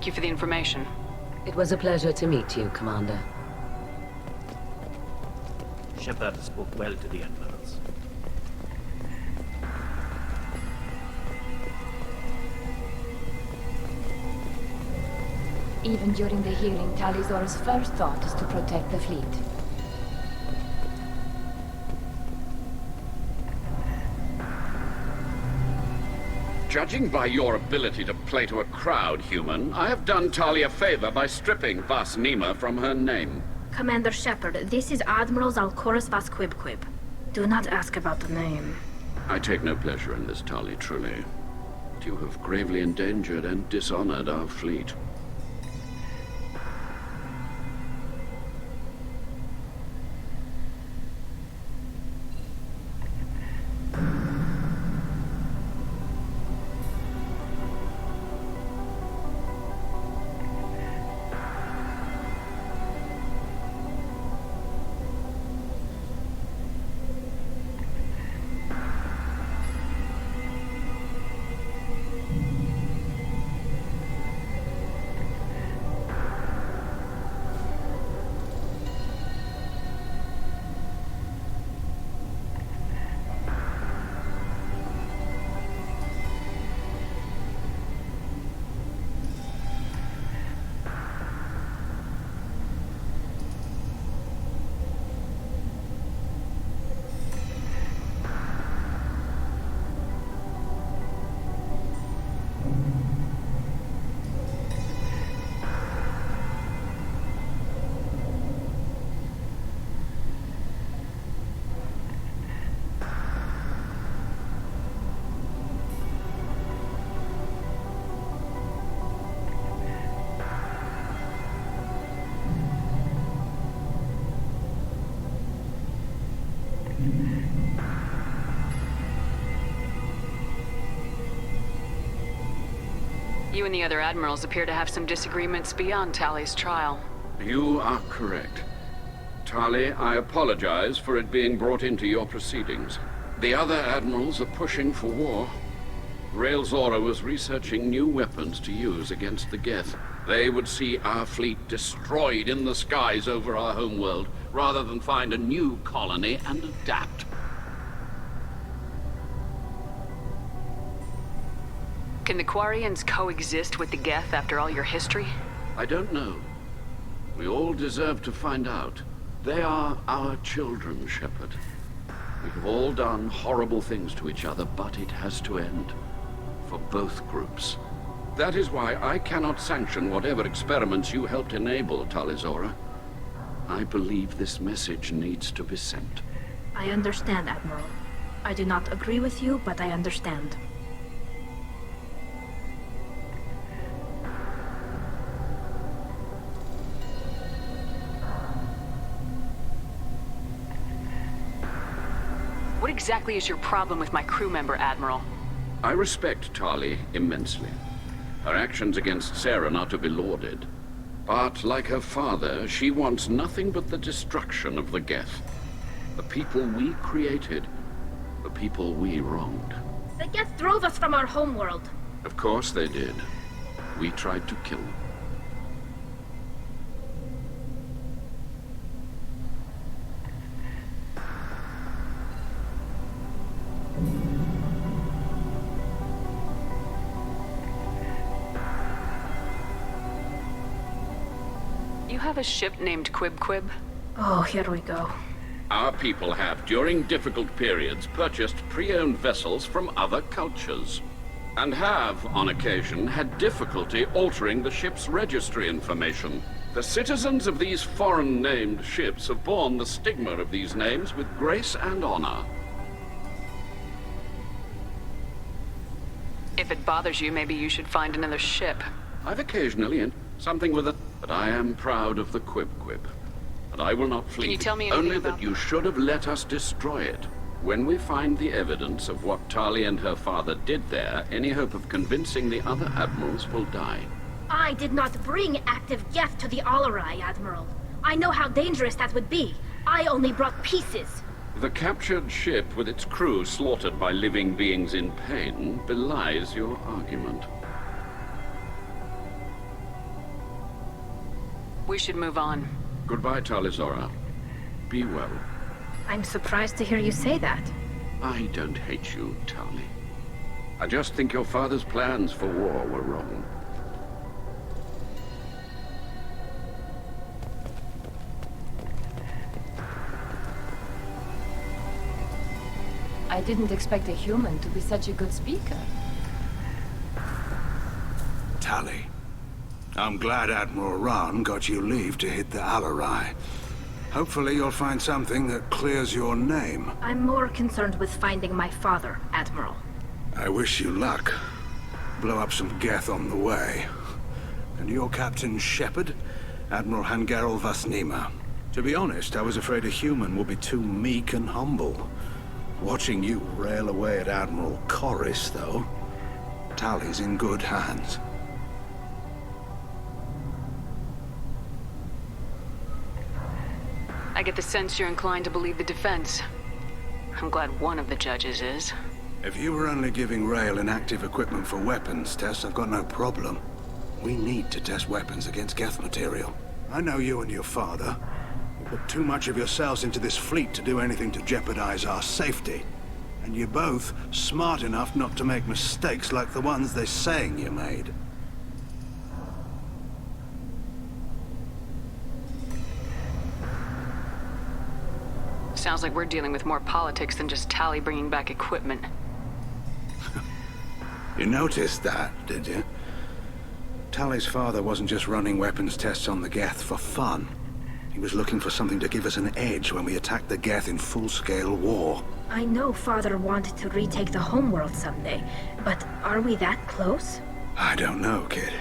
Thank you for the information. It was a pleasure to meet you, Commander. Shepard spoke well to the admirals. Even during the hearing, Tali Zora's first thought is to protect the fleet. Judging by your ability to play to a crowd, human, I have done Tali a favor by stripping Vas Nima from her name. Commander Shepard, this is Admiral Zalcorus Vas Quibquib. Do not ask about the name. I take no pleasure in this, Tali, truly. But you have gravely endangered and dishonored our fleet. You and the other admirals appear to have some disagreements beyond Tali's trial. You are correct. Tali, I apologize for it being brought into your proceedings. The other admirals are pushing for war. Rael Zora was researching new weapons to use against the Geth. They would see our fleet destroyed in the skies over our homeworld, rather than find a new colony and adapt. Can the Quarians coexist with the Geth after all your history? I don't know. We all deserve to find out. They are our children, Shepard. We have all done horrible things to each other, but it has to end. For both groups. That is why I cannot sanction whatever experiments you helped enable, Tali Zora. I believe this message needs to be sent. I understand, Admiral. I do not agree with you, but I understand. What exactly is your problem with my crew member, Admiral? I respect Tali immensely. Her actions against Saren are to be lauded. But, like her father, she wants nothing but the destruction of the Geth. The people we created. The people we wronged. The Geth drove us from our homeworld. Of course they did. We tried to kill them. You have a ship named Quib Quib? Oh, here we go. Our people have, during difficult periods, purchased pre-owned vessels from other cultures. And have, on occasion, had difficulty altering the ship's registry information. The citizens of these foreign-named ships have borne the stigma of these names with grace and honor. If it bothers you, maybe you should find another ship. I've occasionally something with it, but I am proud of the Quib Quib. And I will not flee. Can you tell me anything Only about that you should have let us destroy it. When we find the evidence of what Tali and her father did there, any hope of convincing the other admirals will die. I did not bring active Geth to the Alarai, Admiral. I know how dangerous that would be. I only brought pieces. The captured ship with its crew slaughtered by living beings in pain belies your argument. We should move on. Goodbye, Tali Zora. Be well. I'm surprised to hear you say that. I don't hate you, Tali. I just think your father's plans for war were wrong. I didn't expect a human to be such a good speaker. Tali, I'm glad Admiral Rahn got you leave to hit the Alarai. Hopefully you'll find something that clears your name. I'm more concerned with finding my father, Admiral. I wish you luck. Blow up some Geth on the way. And your Captain Shepard? Admiral Hangarel Vasnima. To be honest, I was afraid a human would be too meek and humble. Watching you rail away at Admiral Corris, though. Tali's in good hands. I get the sense you're inclined to believe the defense. I'm glad one of the judges is. If you were only giving Rael inactive equipment for weapons tests, I've got no problem. We need to test weapons against Geth material. I know you and your father. You put too much of yourselves into this fleet to do anything to jeopardize our safety. And you're both smart enough not to make mistakes like the ones they're saying you made. Sounds like we're dealing with more politics than just Tali bringing back equipment. You noticed that, did you? Tali's father wasn't just running weapons tests on the Geth for fun. He was looking for something to give us an edge when we attacked the Geth in full-scale war. I know Father wanted to retake the homeworld someday, but are we that close? I don't know, kid.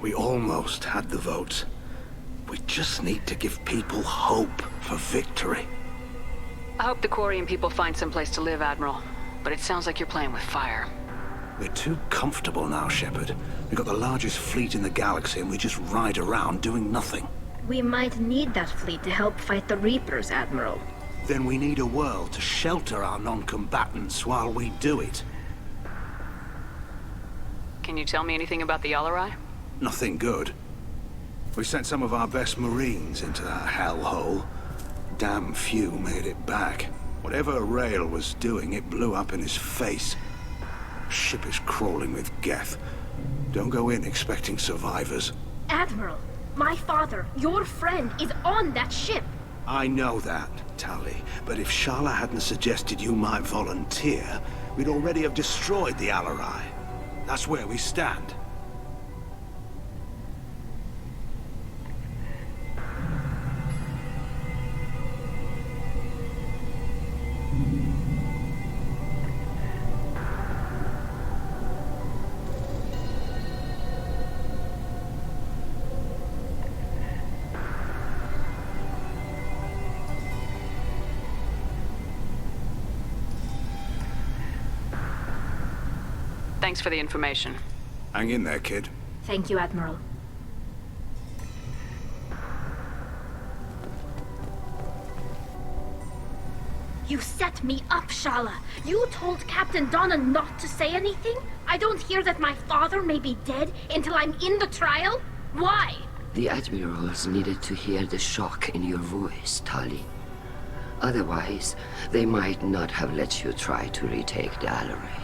We almost had the votes. We just need to give people hope for victory. I hope the Quarian people find some place to live, Admiral. But it sounds like you're playing with fire. We're too comfortable now, Shepard. We've got the largest fleet in the galaxy and we just ride around doing nothing. We might need that fleet to help fight the Reapers, Admiral. Then we need a world to shelter our non-combatants while we do it. Can you tell me anything about the Alarai? Nothing good. We sent some of our best Marines into that hellhole. Damn few made it back. Whatever Rail was doing, it blew up in his face. Ship is crawling with Geth. Don't go in expecting survivors. Admiral, my father, your friend, is on that ship. I know that, Tali, but if Shala hadn't suggested you might volunteer, we'd already have destroyed the Alarai. That's where we stand. Thanks for the information. Hang in there, kid. Thank you, Admiral. You set me up, Shala. You told Captain Donna not to say anything? I don't hear that my father may be dead until I'm in the trial? Why? The Admirals needed to hear the shock in your voice, Tali. Otherwise, they might not have let you try to retake the Alarai.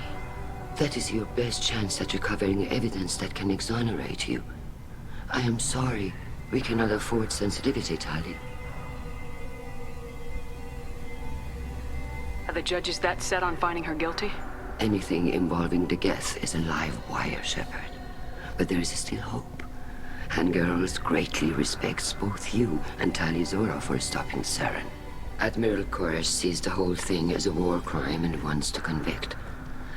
That is your best chance at recovering evidence that can exonerate you. I am sorry. We cannot afford sensitivity, Tali. Are the judges that set on finding her guilty? Anything involving the Geth is a live wire, Shepard. But there is still hope. And Girls greatly respects both you and Tali Zora for stopping Saren. Admiral Koresh sees the whole thing as a war crime and wants to convict.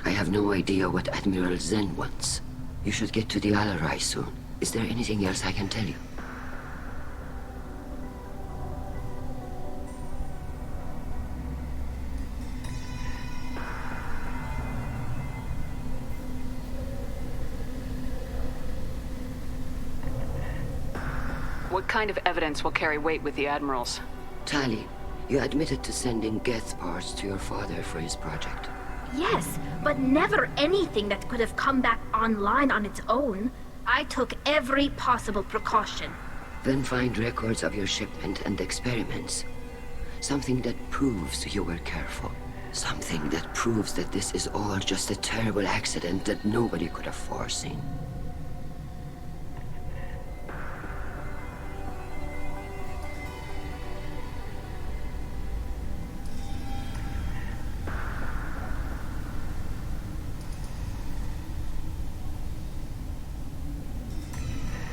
I have no idea what Admiral Zen wants. You should get to the Alarai soon. Is there anything else I can tell you? What kind of evidence will carry weight with the Admirals? Tali, you admitted to sending Geth parts to your father for his project. Yes, but never anything that could have come back online on its own. I took every possible precaution. Then find records of your shipment and experiments. Something that proves you were careful. Something that proves that this is all just a terrible accident that nobody could have foreseen.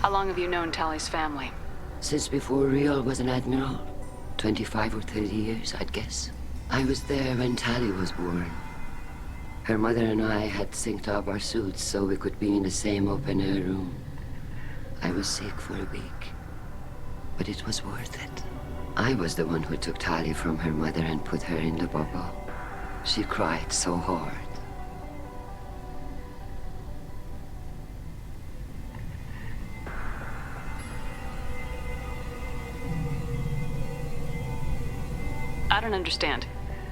How long have you known Tali's family? Since before Riel was an admiral. 25 or 30 years, I'd guess. I was there when Tali was born. Her mother and I had synced up our suits so we could be in the same open-air room. I was sick for a week, but it was worth it. I was the one who took Tali from her mother and put her in the bubble. She cried so hard. I don't understand.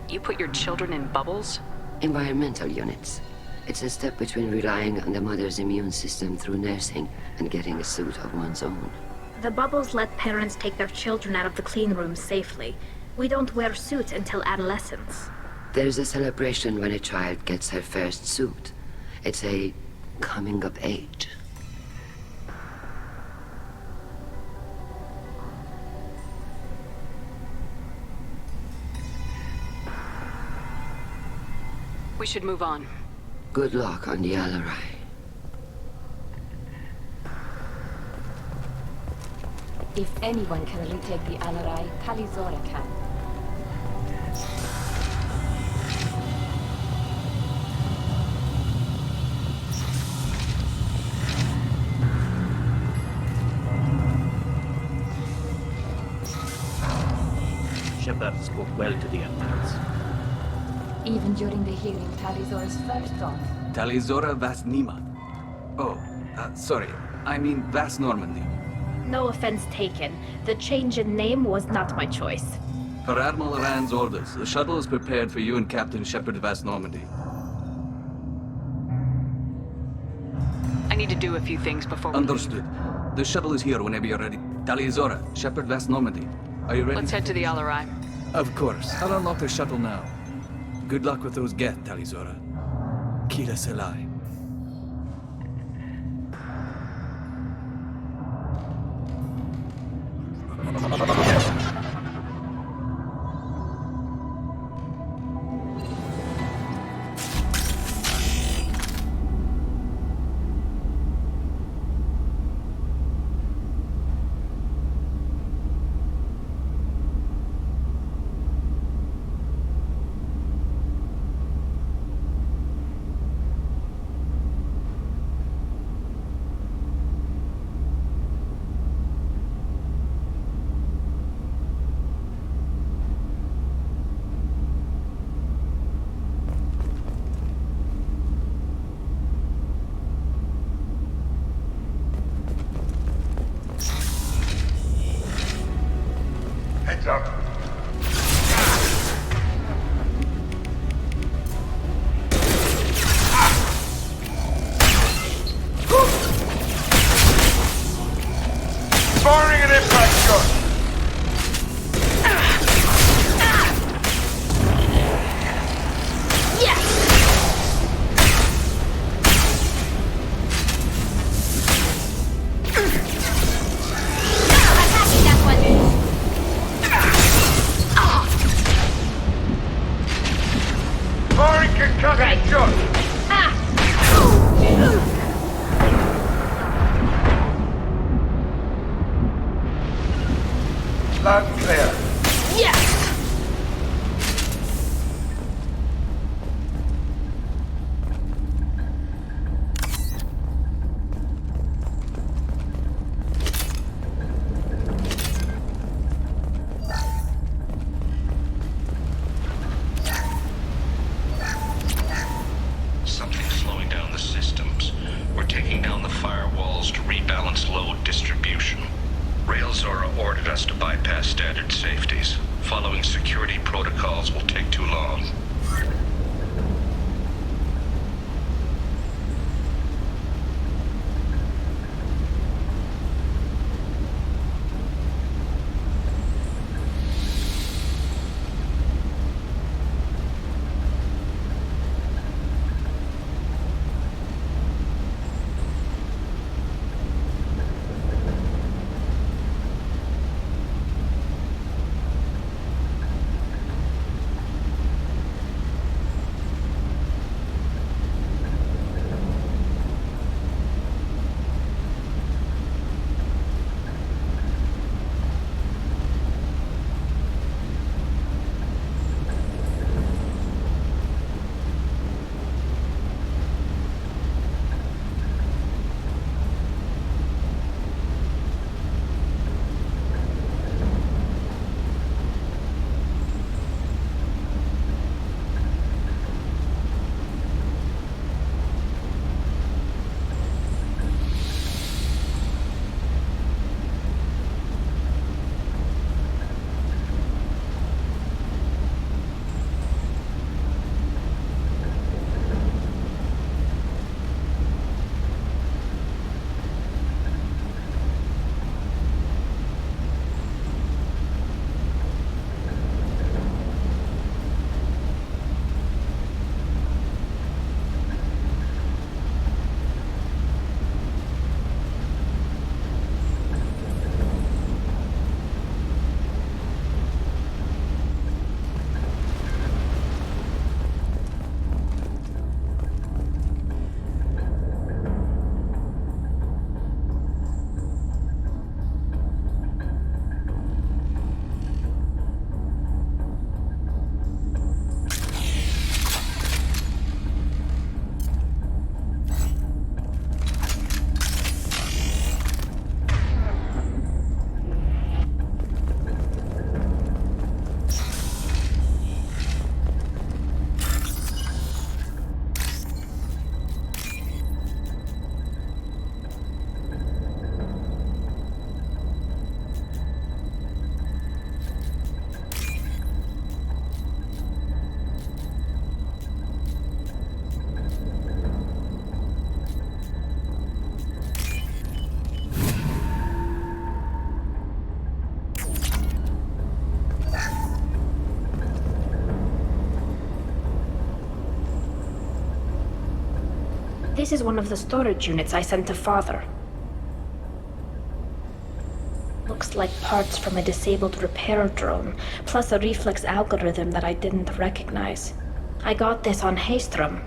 You put your children in bubbles? Environmental units. It's a step between relying on the mother's immune system through nursing and getting a suit of one's own. The bubbles let parents take their children out of the clean rooms safely. We don't wear suits until adolescence. There's a celebration when a child gets her first suit. It's a coming of age. We should move on. Good luck on the Alarai. If anyone can retake the Alarai, Tali Zora can. Shepard spoke well to the Admirals. Even during the hearing, Tali Zora's first thought. Tali Zora Vas Nima. Oh, sorry. I mean Vas Normandy. No offense taken. The change in name was not my choice. Per Admiral Rand's orders, the shuttle is prepared for you and Captain Shepard of West Normandy. I need to do a few things before we Understood. The shuttle is here whenever you're ready. Tali'Zorah, Shepard West Normandy. Are you ready? Let's head to the Alarai. Of course. I'll unlock the shuttle now. Good luck with those Geth, Tali'Zorah. Kira Selai. Heads up. Firing an impact shot. Firing concussive shot. Loud and clear. Something's slowing down the systems. We're taking down the firewalls to rebalance load distribution. Railzora ordered us to bypass standard safeties. Following security protocols will take too long. This is one of the storage units I sent to Father. Looks like parts from a disabled repair drone, plus a reflex algorithm that I didn't recognize. I got this on Haystrom.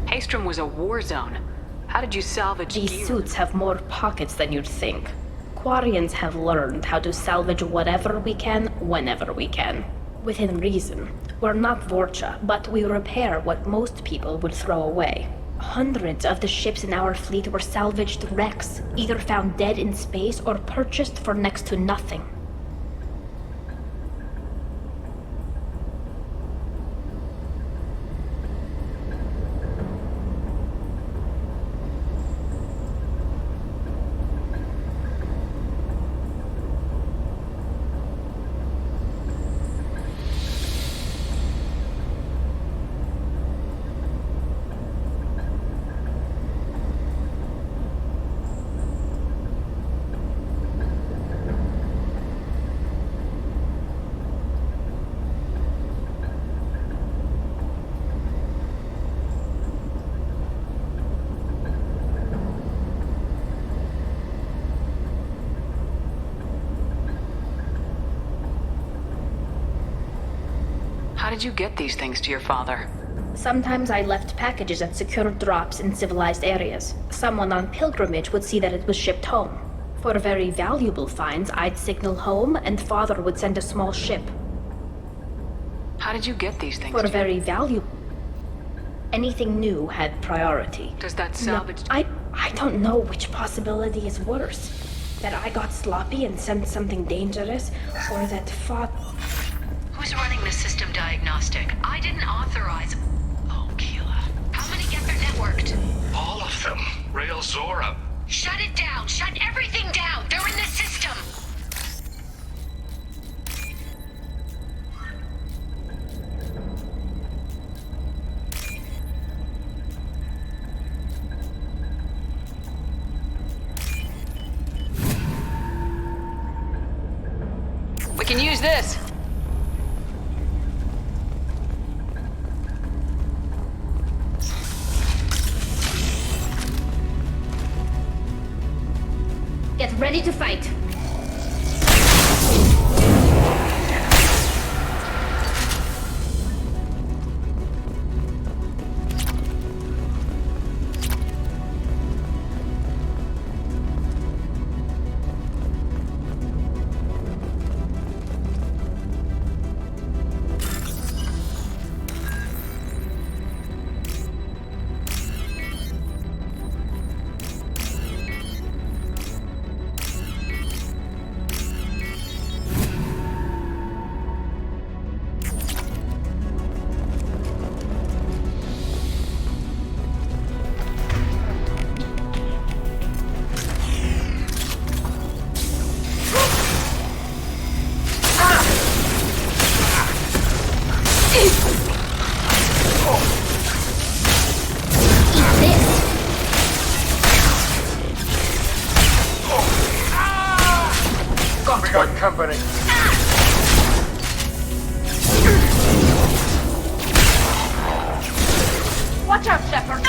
Haystrom was a war zone. How did you salvage These gear? suits have more pockets than you'd think. Quarians have learned how to salvage whatever we can, whenever we can. Within reason. We're not Vorcha, but we repair what most people would throw away. Hundreds of the ships in our fleet were salvaged wrecks, either found dead in space or purchased for next to nothing. How did you get these things to your father? Sometimes I left packages at secure drops in civilized areas. Someone on pilgrimage would see that it was shipped home. For very valuable finds, I'd signal home, and Father would send a small ship. How did you get these things? For very valuable... Anything new had priority. Does that salvage... No, I don't know which possibility is worse. That I got sloppy and sent something dangerous, or that Father... Who's running the system diagnostic? I didn't authorize... Oh, Keela. How many get their networked? All of them. Rail Zora. Shut it down! Shut everything down! They're in the system! We can use this! Get ready to fight. Company. Watch out, Shepard!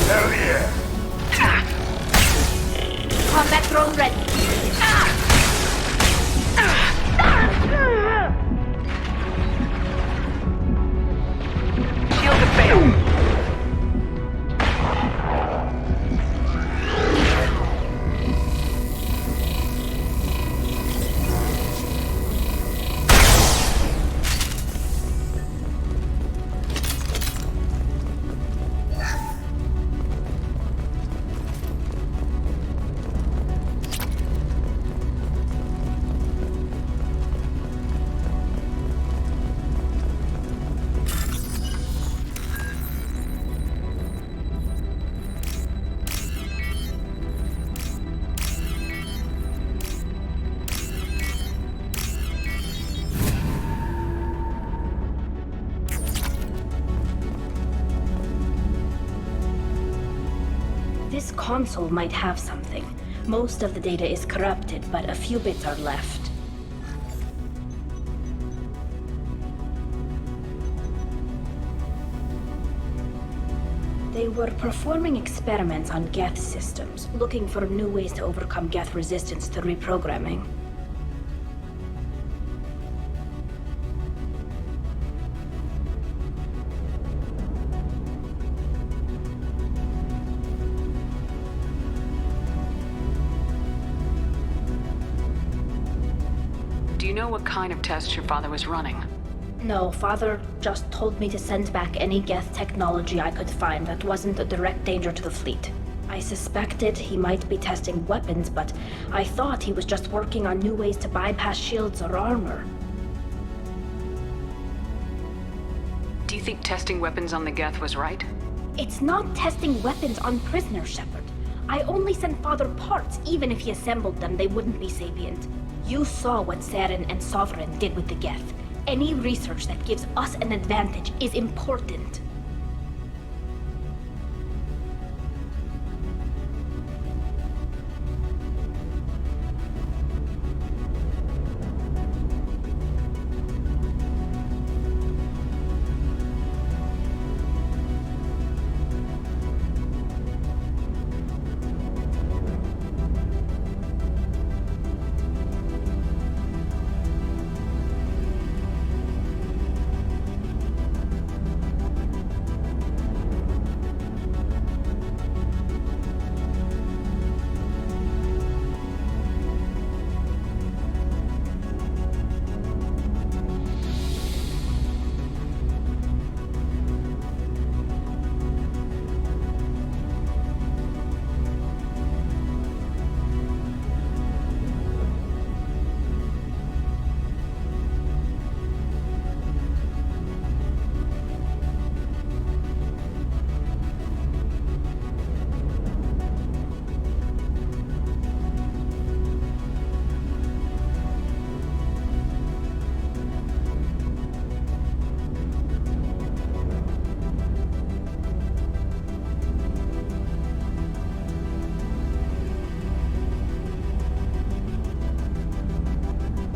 Hell yeah! Combat drone ready. Shield to fail. console might have something. Most of the data is corrupted, but a few bits are left. They were performing experiments on Geth systems, looking for new ways to overcome Geth resistance to reprogramming. Do you know what kind of tests your father was running? No, Father just told me to send back any Geth technology I could find that wasn't a direct danger to the fleet. I suspected he might be testing weapons, but I thought he was just working on new ways to bypass shields or armor. Do you think testing weapons on the Geth was right? It's not testing weapons on prisoners, Shepard. I only sent Father parts. Even if he assembled them, they wouldn't be sapient. You saw what Saren and Sovereign did with the Geth. Any research that gives us an advantage is important.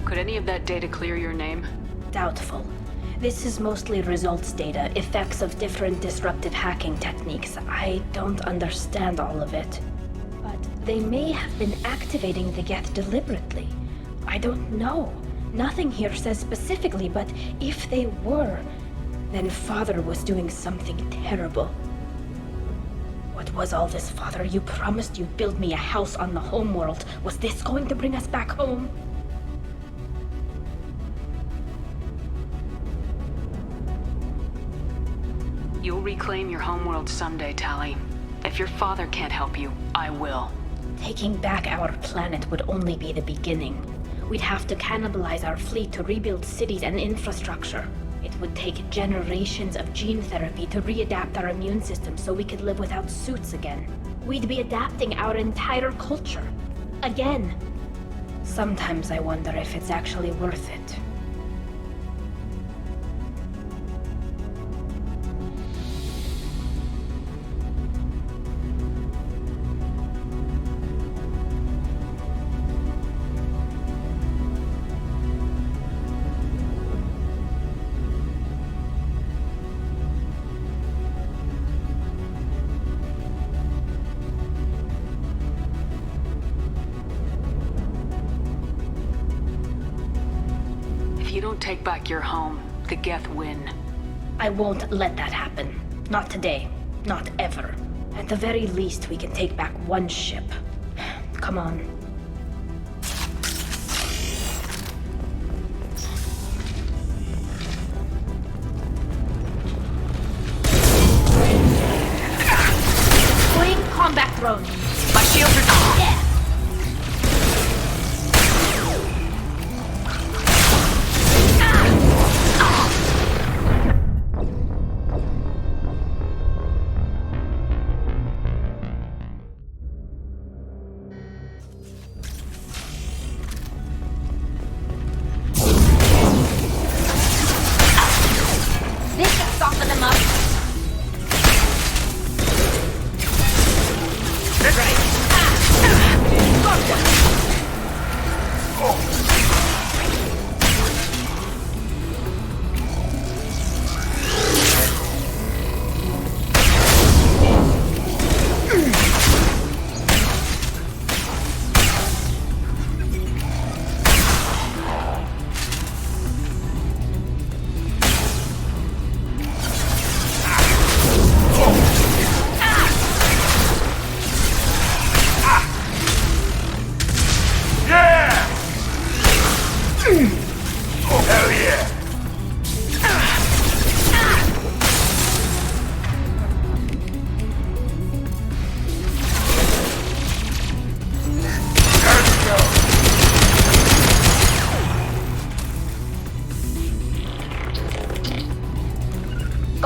Could any of that data clear your name? Doubtful. This is mostly results data, effects of different disruptive hacking techniques. I don't understand all of it. But they may have been activating the Geth deliberately. I don't know. Nothing here says specifically, but if they were, then Father was doing something terrible. What was all this, Father? You promised you'd build me a house on the homeworld. Was this going to bring us back home? You'll reclaim your homeworld someday, Tali. If your father can't help you, I will. Taking back our planet would only be the beginning. We'd have to cannibalize our fleet to rebuild cities and infrastructure. It would take generations of gene therapy to readapt our immune system so we could live without suits again. We'd be adapting our entire culture. Again. Sometimes I wonder if it's actually worth it. If you don't take back your home, the Geth win. I won't let that happen. Not today. Not ever. At the very least, we can take back one ship. Come on. Fling combat drone. My shields are down. Yeah.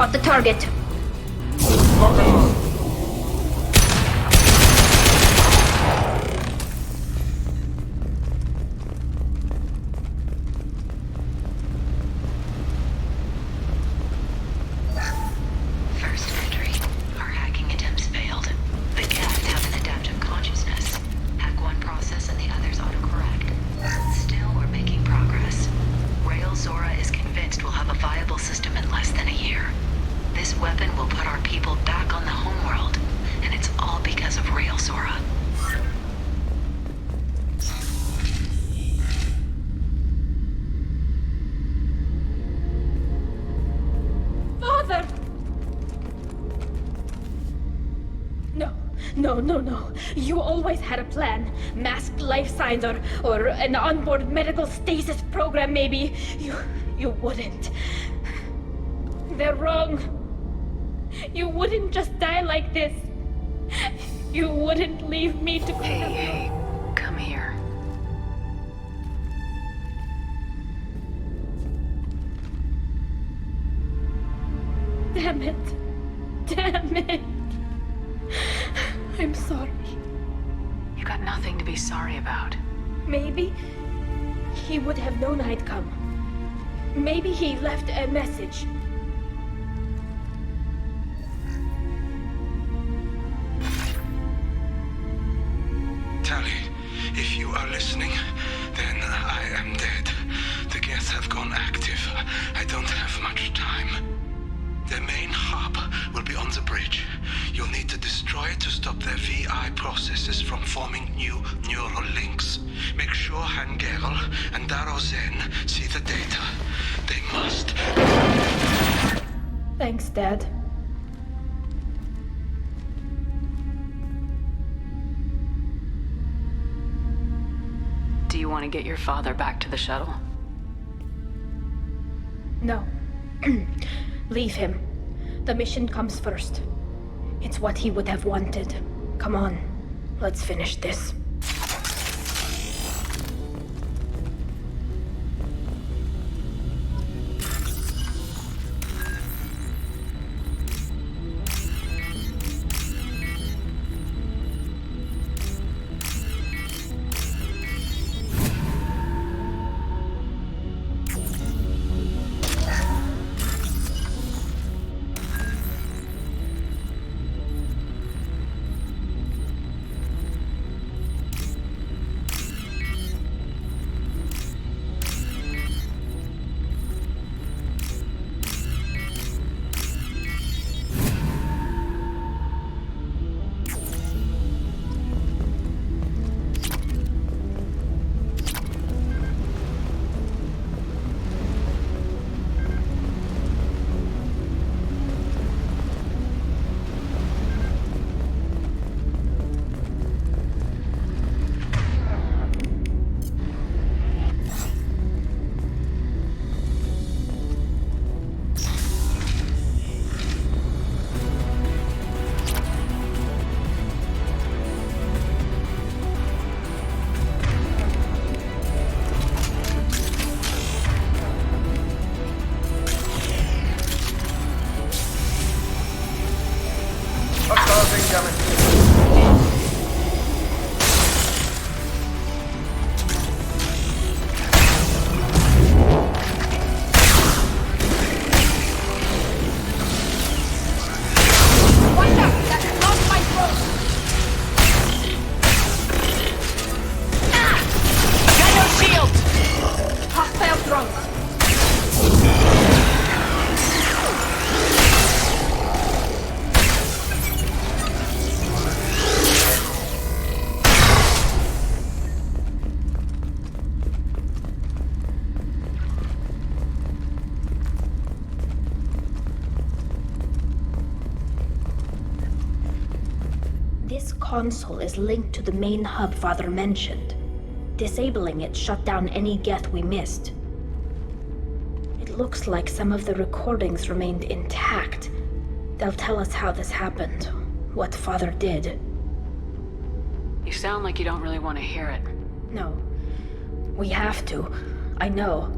Got the target. First entry. Our hacking attempts failed. The Geth have an adaptive consciousness. Hack one process and the others autocorrect. Still, we're making progress. Rail Zora is convinced we'll have a viable system in less than a year. This weapon will put our people back on the homeworld, and it's all because of Rail Zora. Father! No. You always had a plan. Masked life signs or an onboard medical stasis program, maybe. You wouldn't. They're wrong. You wouldn't just die like this. You wouldn't leave me to... Hey, come here. Damn it. I'm sorry. You got nothing to be sorry about. Maybe he would have known I'd come. Maybe he left a message. Tali, if you are listening, then I am dead. The Geth have gone active. I don't have much time. The main hub will be on the bridge. You'll need to destroy it to stop their VI processes from forming new neural links. Make sure Hangerl and Daro Zen see the data. They must. Thanks, Dad. Do you want to get your father back to the shuttle? No. Leave him. The mission comes first. It's what he would have wanted. Come on, let's finish this. This console is linked to the main hub Father mentioned. Disabling it shut down any Geth we missed. It looks like some of the recordings remained intact. They'll tell us how this happened, what Father did. You sound like you don't really want to hear it. No. We have to. I know.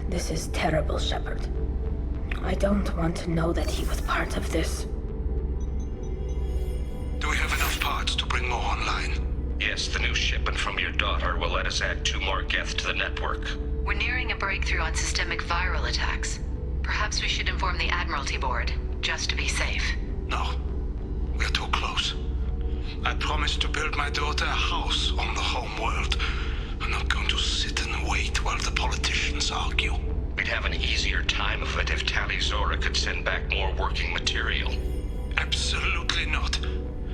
This is terrible, Shepard. I don't want to know that he was part of this. Do we have enough parts to bring more online? Yes, the new shipment from your daughter will let us add 2 more Geth to the network. We're nearing a breakthrough on systemic viral attacks. Perhaps we should inform the Admiralty Board, just to be safe. No. We're too close. I promised to build my daughter a house on the home world. I'm not going to sit and wait while the politicians argue. We'd have an easier time of it if Tali Zora could send back more working material. Absolutely not.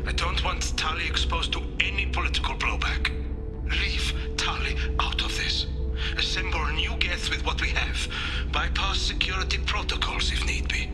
I don't want Tali exposed to any political blowback. Leave Tali out of this. Assemble new Geth with what we have. Bypass security protocols if need be.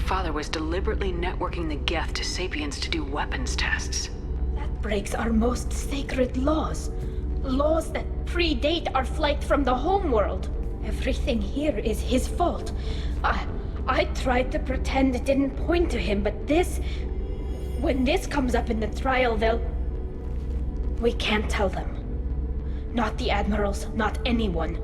Father was deliberately networking the Geth to Sapiens to do weapons tests. That breaks our most sacred laws. Laws that predate our flight from the homeworld. Everything here is his fault. I tried to pretend it didn't point to him, but this... When this comes up in the trial, they'll... We can't tell them. Not the admirals, not anyone.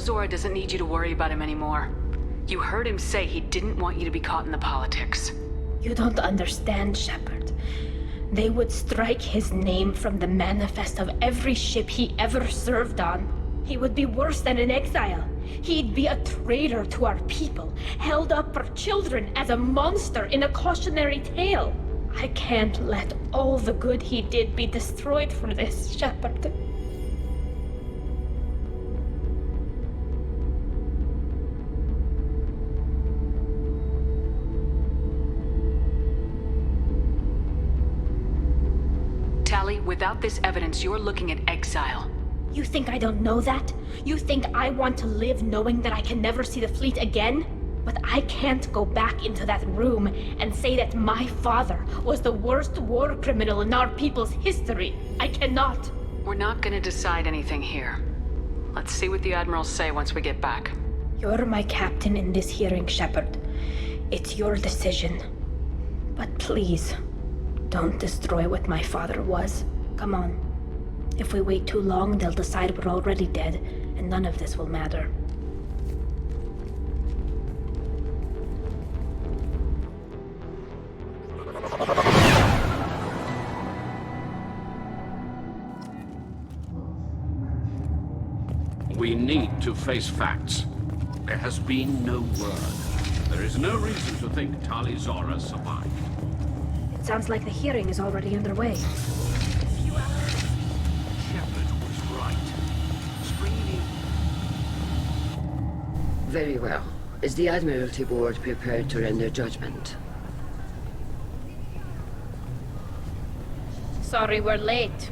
Zora doesn't need you to worry about him anymore. You heard him say he didn't want you to be caught in the politics. You don't understand, Shepard. They would strike his name from the manifest of every ship he ever served on. He would be worse than an exile. He'd be a traitor to our people, held up for children as a monster in a cautionary tale. I can't let all the good he did be destroyed for this, Shepard. Tali, without this evidence, you're looking at exile. You think I don't know that? You think I want to live knowing that I can never see the fleet again? But I can't go back into that room and say that my father was the worst war criminal in our people's history. I cannot. We're not gonna decide anything here. Let's see what the admirals say once we get back. You're my captain in this hearing, Shepard. It's your decision. But please, Don't destroy what my father was. Come on. If we wait too long, they'll decide we're already dead, and none of this will matter. We need to face facts. There has been no word. There is no reason to think Tali Zora survived. It sounds like the hearing is already underway. Shepard was right. Screening. Very well. Is the Admiralty Board prepared to render judgment? Sorry we're late.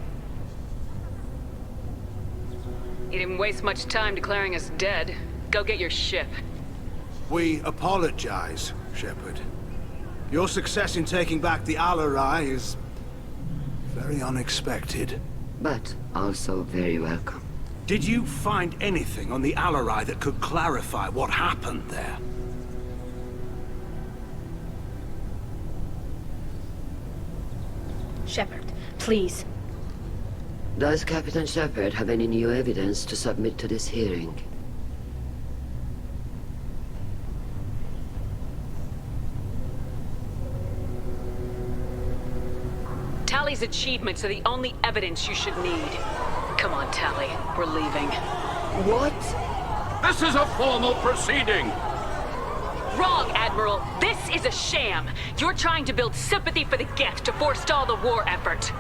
You didn't waste much time declaring us dead. Go get your ship. We apologize, Shepard. Your success in taking back the Alarai is very unexpected. But also very welcome. Did you find anything on the Alarai that could clarify what happened there? Shepard, please. Does Captain Shepard have any new evidence to submit to this hearing? Tali's achievements are the only evidence you should need. Come on, Tali. We're leaving. What? This is a formal proceeding! Wrong, Admiral. This is a sham. You're trying to build sympathy for the Geth to forestall the war effort.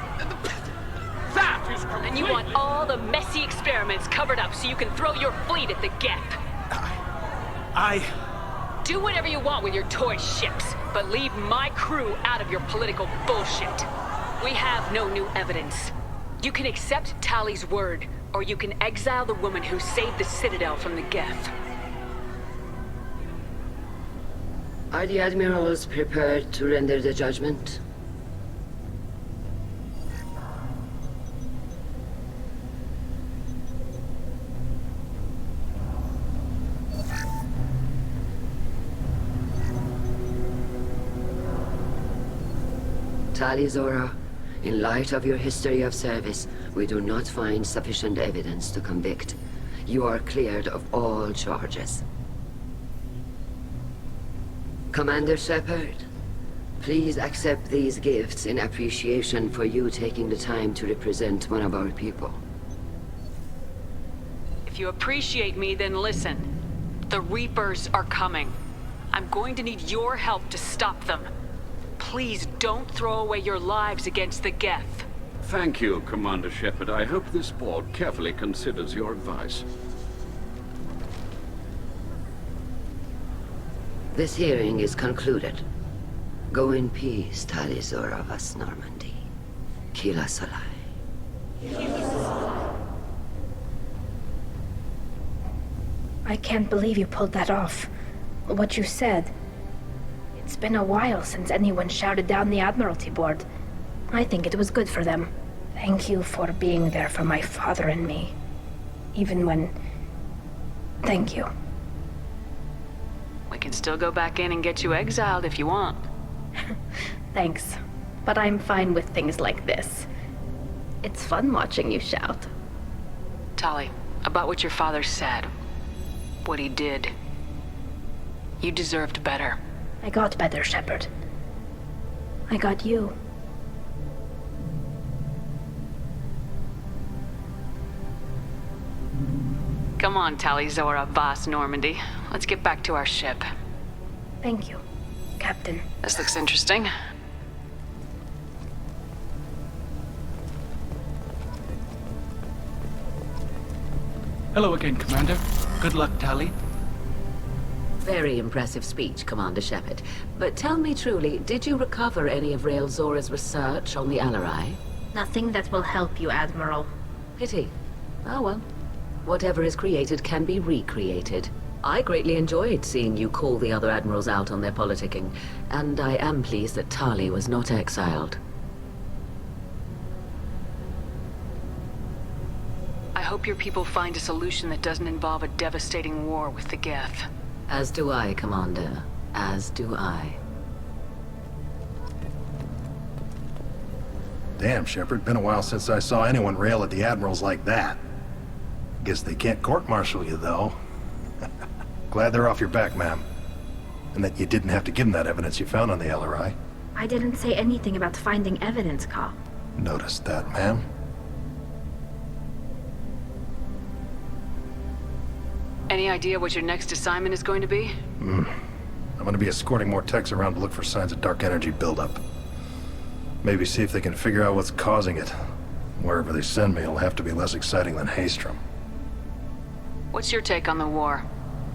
That is completely... And you want all the messy experiments covered up so you can throw your fleet at the Geth. Do whatever you want with your toy ships, but leave my crew out of your political bullshit. We have no new evidence. You can accept Tali's word, or you can exile the woman who saved the Citadel from the Geth. Are the Admirals prepared to render the judgment? Tali Zora, in light of your history of service, we do not find sufficient evidence to convict. You are cleared of all charges. Commander Shepard, please accept these gifts in appreciation for you taking the time to represent one of our people. If you appreciate me, then listen. The Reapers are coming. I'm going to need your help to stop them. Please don't throw away your lives against the Geth. Thank you, Commander Shepard. I hope this board carefully considers your advice. This hearing is concluded. Go in peace, Tali Zora Vas Normandy. Kila Salai. I can't believe you pulled that off. What you said. It's been a while since anyone shouted down the Admiralty Board. I think it was good for them. Thank you for being there for my father and me. Even when... Thank you. We can still go back in and get you exiled if you want. Thanks. But I'm fine with things like this. It's fun watching you shout. Tali, about what your father said. What he did. You deserved better. I got better, Shepard. I got you. Come on, Tali Zora Vas Normandy. Let's get back to our ship. Thank you, Captain. This looks interesting. Hello again, Commander. Good luck, Tali. Very impressive speech, Commander Shepard. But tell me truly, did you recover any of Rael Zora's research on the Alarai? Nothing that will help you, Admiral. Pity. Oh well. Whatever is created can be recreated. I greatly enjoyed seeing you call the other admirals out on their politicking, and I am pleased that Tali was not exiled. I hope your people find a solution that doesn't involve a devastating war with the Geth. As do I, Commander. As do I. Damn, Shepard, been a while since I saw anyone rail at the admirals like that. Guess they can't court-martial you, though. Glad they're off your back, ma'am. And that you didn't have to give them that evidence you found on the LRI. I didn't say anything about finding evidence, Carl. Noticed that, ma'am. Any idea what your next assignment is going to be? I'm gonna be escorting more techs around to look for signs of dark energy buildup. Maybe see if they can figure out what's causing it. Wherever they send me, it'll have to be less exciting than Haystrom. What's your take on the war?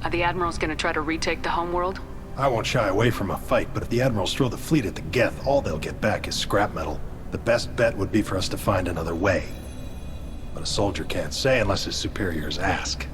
Are the admirals gonna try to retake the homeworld? I won't shy away from a fight, but if the admirals throw the fleet at the Geth, all they'll get back is scrap metal. The best bet would be for us to find another way. But a soldier can't say unless his superiors ask.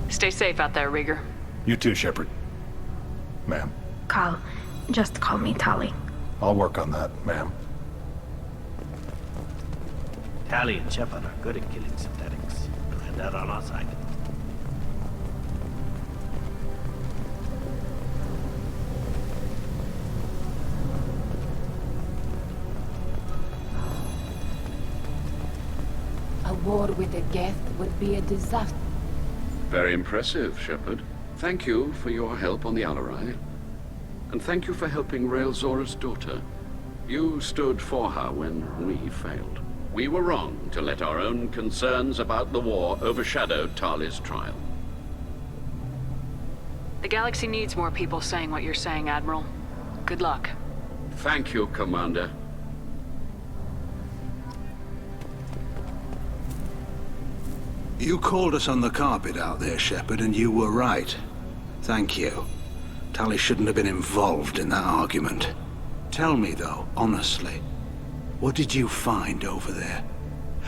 Stay safe out there, Rieger. You too, Shepard. Ma'am. Carl, just call me Tali. I'll work on that, ma'am. Tali and Shepard are good at killing synthetics. Glad they're on our side. A war with the Geth would be a disaster. Very impressive, Shepard. Thank you for your help on the LRI. And thank you for helping Raelzora's daughter. You stood for her when we failed. We were wrong to let our own concerns about the war overshadow Tali's trial. The galaxy needs more people saying what you're saying, Admiral. Good luck. Thank you, Commander. You called us on the carpet out there, Shepard, and you were right. Thank you. Tali shouldn't have been involved in that argument. Tell me, though, honestly, what did you find over there?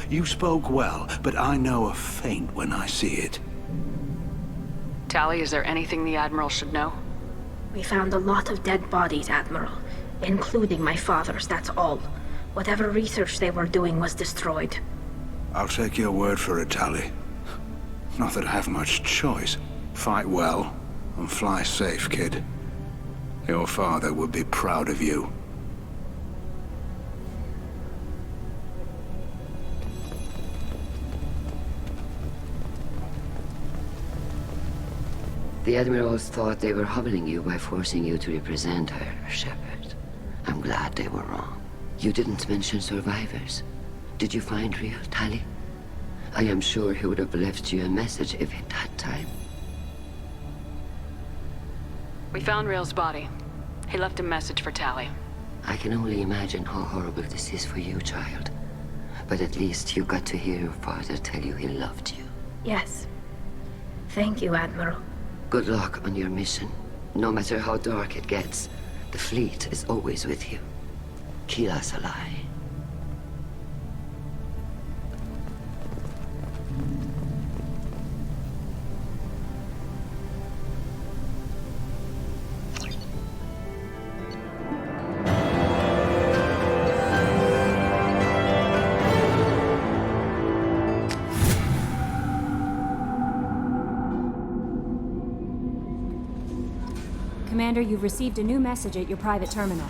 You spoke well, but I know a feint when I see it. Tali, is there anything the Admiral should know? We found a lot of dead bodies, Admiral. Including my father's, that's all. Whatever research they were doing was destroyed. I'll take your word for it, Tali. Not that I have much choice. Fight well, and fly safe, kid. Your father would be proud of you. The Admirals thought they were humbling you by forcing you to represent her, Shepard. I'm glad they were wrong. You didn't mention survivors. Did you find real Tali? I am sure he would have left you a message if he'd had time. We found Rael's body. He left a message for Tali. I can only imagine how horrible this is for you, child. But at least you got to hear your father tell you he loved you. Yes. Thank you, Admiral. Good luck on your mission. No matter how dark it gets, the fleet is always with you. Kilasalai. Commander, you've received a new message at your private terminal.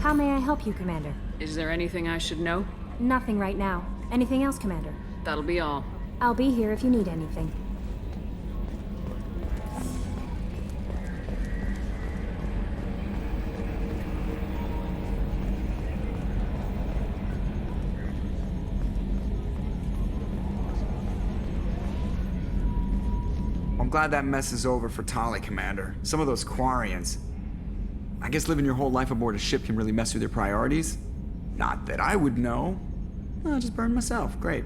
How may I help you, Commander? Is there anything I should know? Nothing right now. Anything else, Commander? That'll be all. I'll be here if you need anything. I'm glad that mess is over for Tali, Commander. Some of those Quarians. I guess living your whole life aboard a ship can really mess with your priorities. Not that I would know. I'll just burn myself. Great.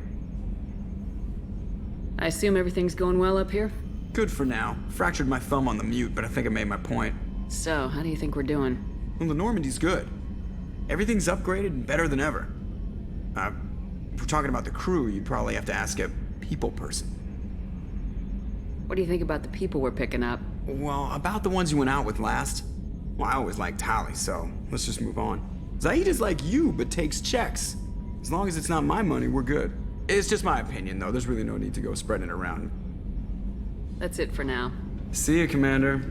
I assume everything's going well up here? Good for now. Fractured my thumb on the mute, but I think I made my point. So, how do you think we're doing? Well, the Normandy's good. Everything's upgraded and better than ever. If we're talking about the crew, you'd probably have to ask a people person. What do you think about the people we're picking up? Well, about the ones you went out with last. Well, I always liked Tali, so let's just move on. Zaid is like you, but takes checks. As long as it's not my money, we're good. It's just my opinion, though. There's really no need to go spreading it around. That's it for now. See you, Commander.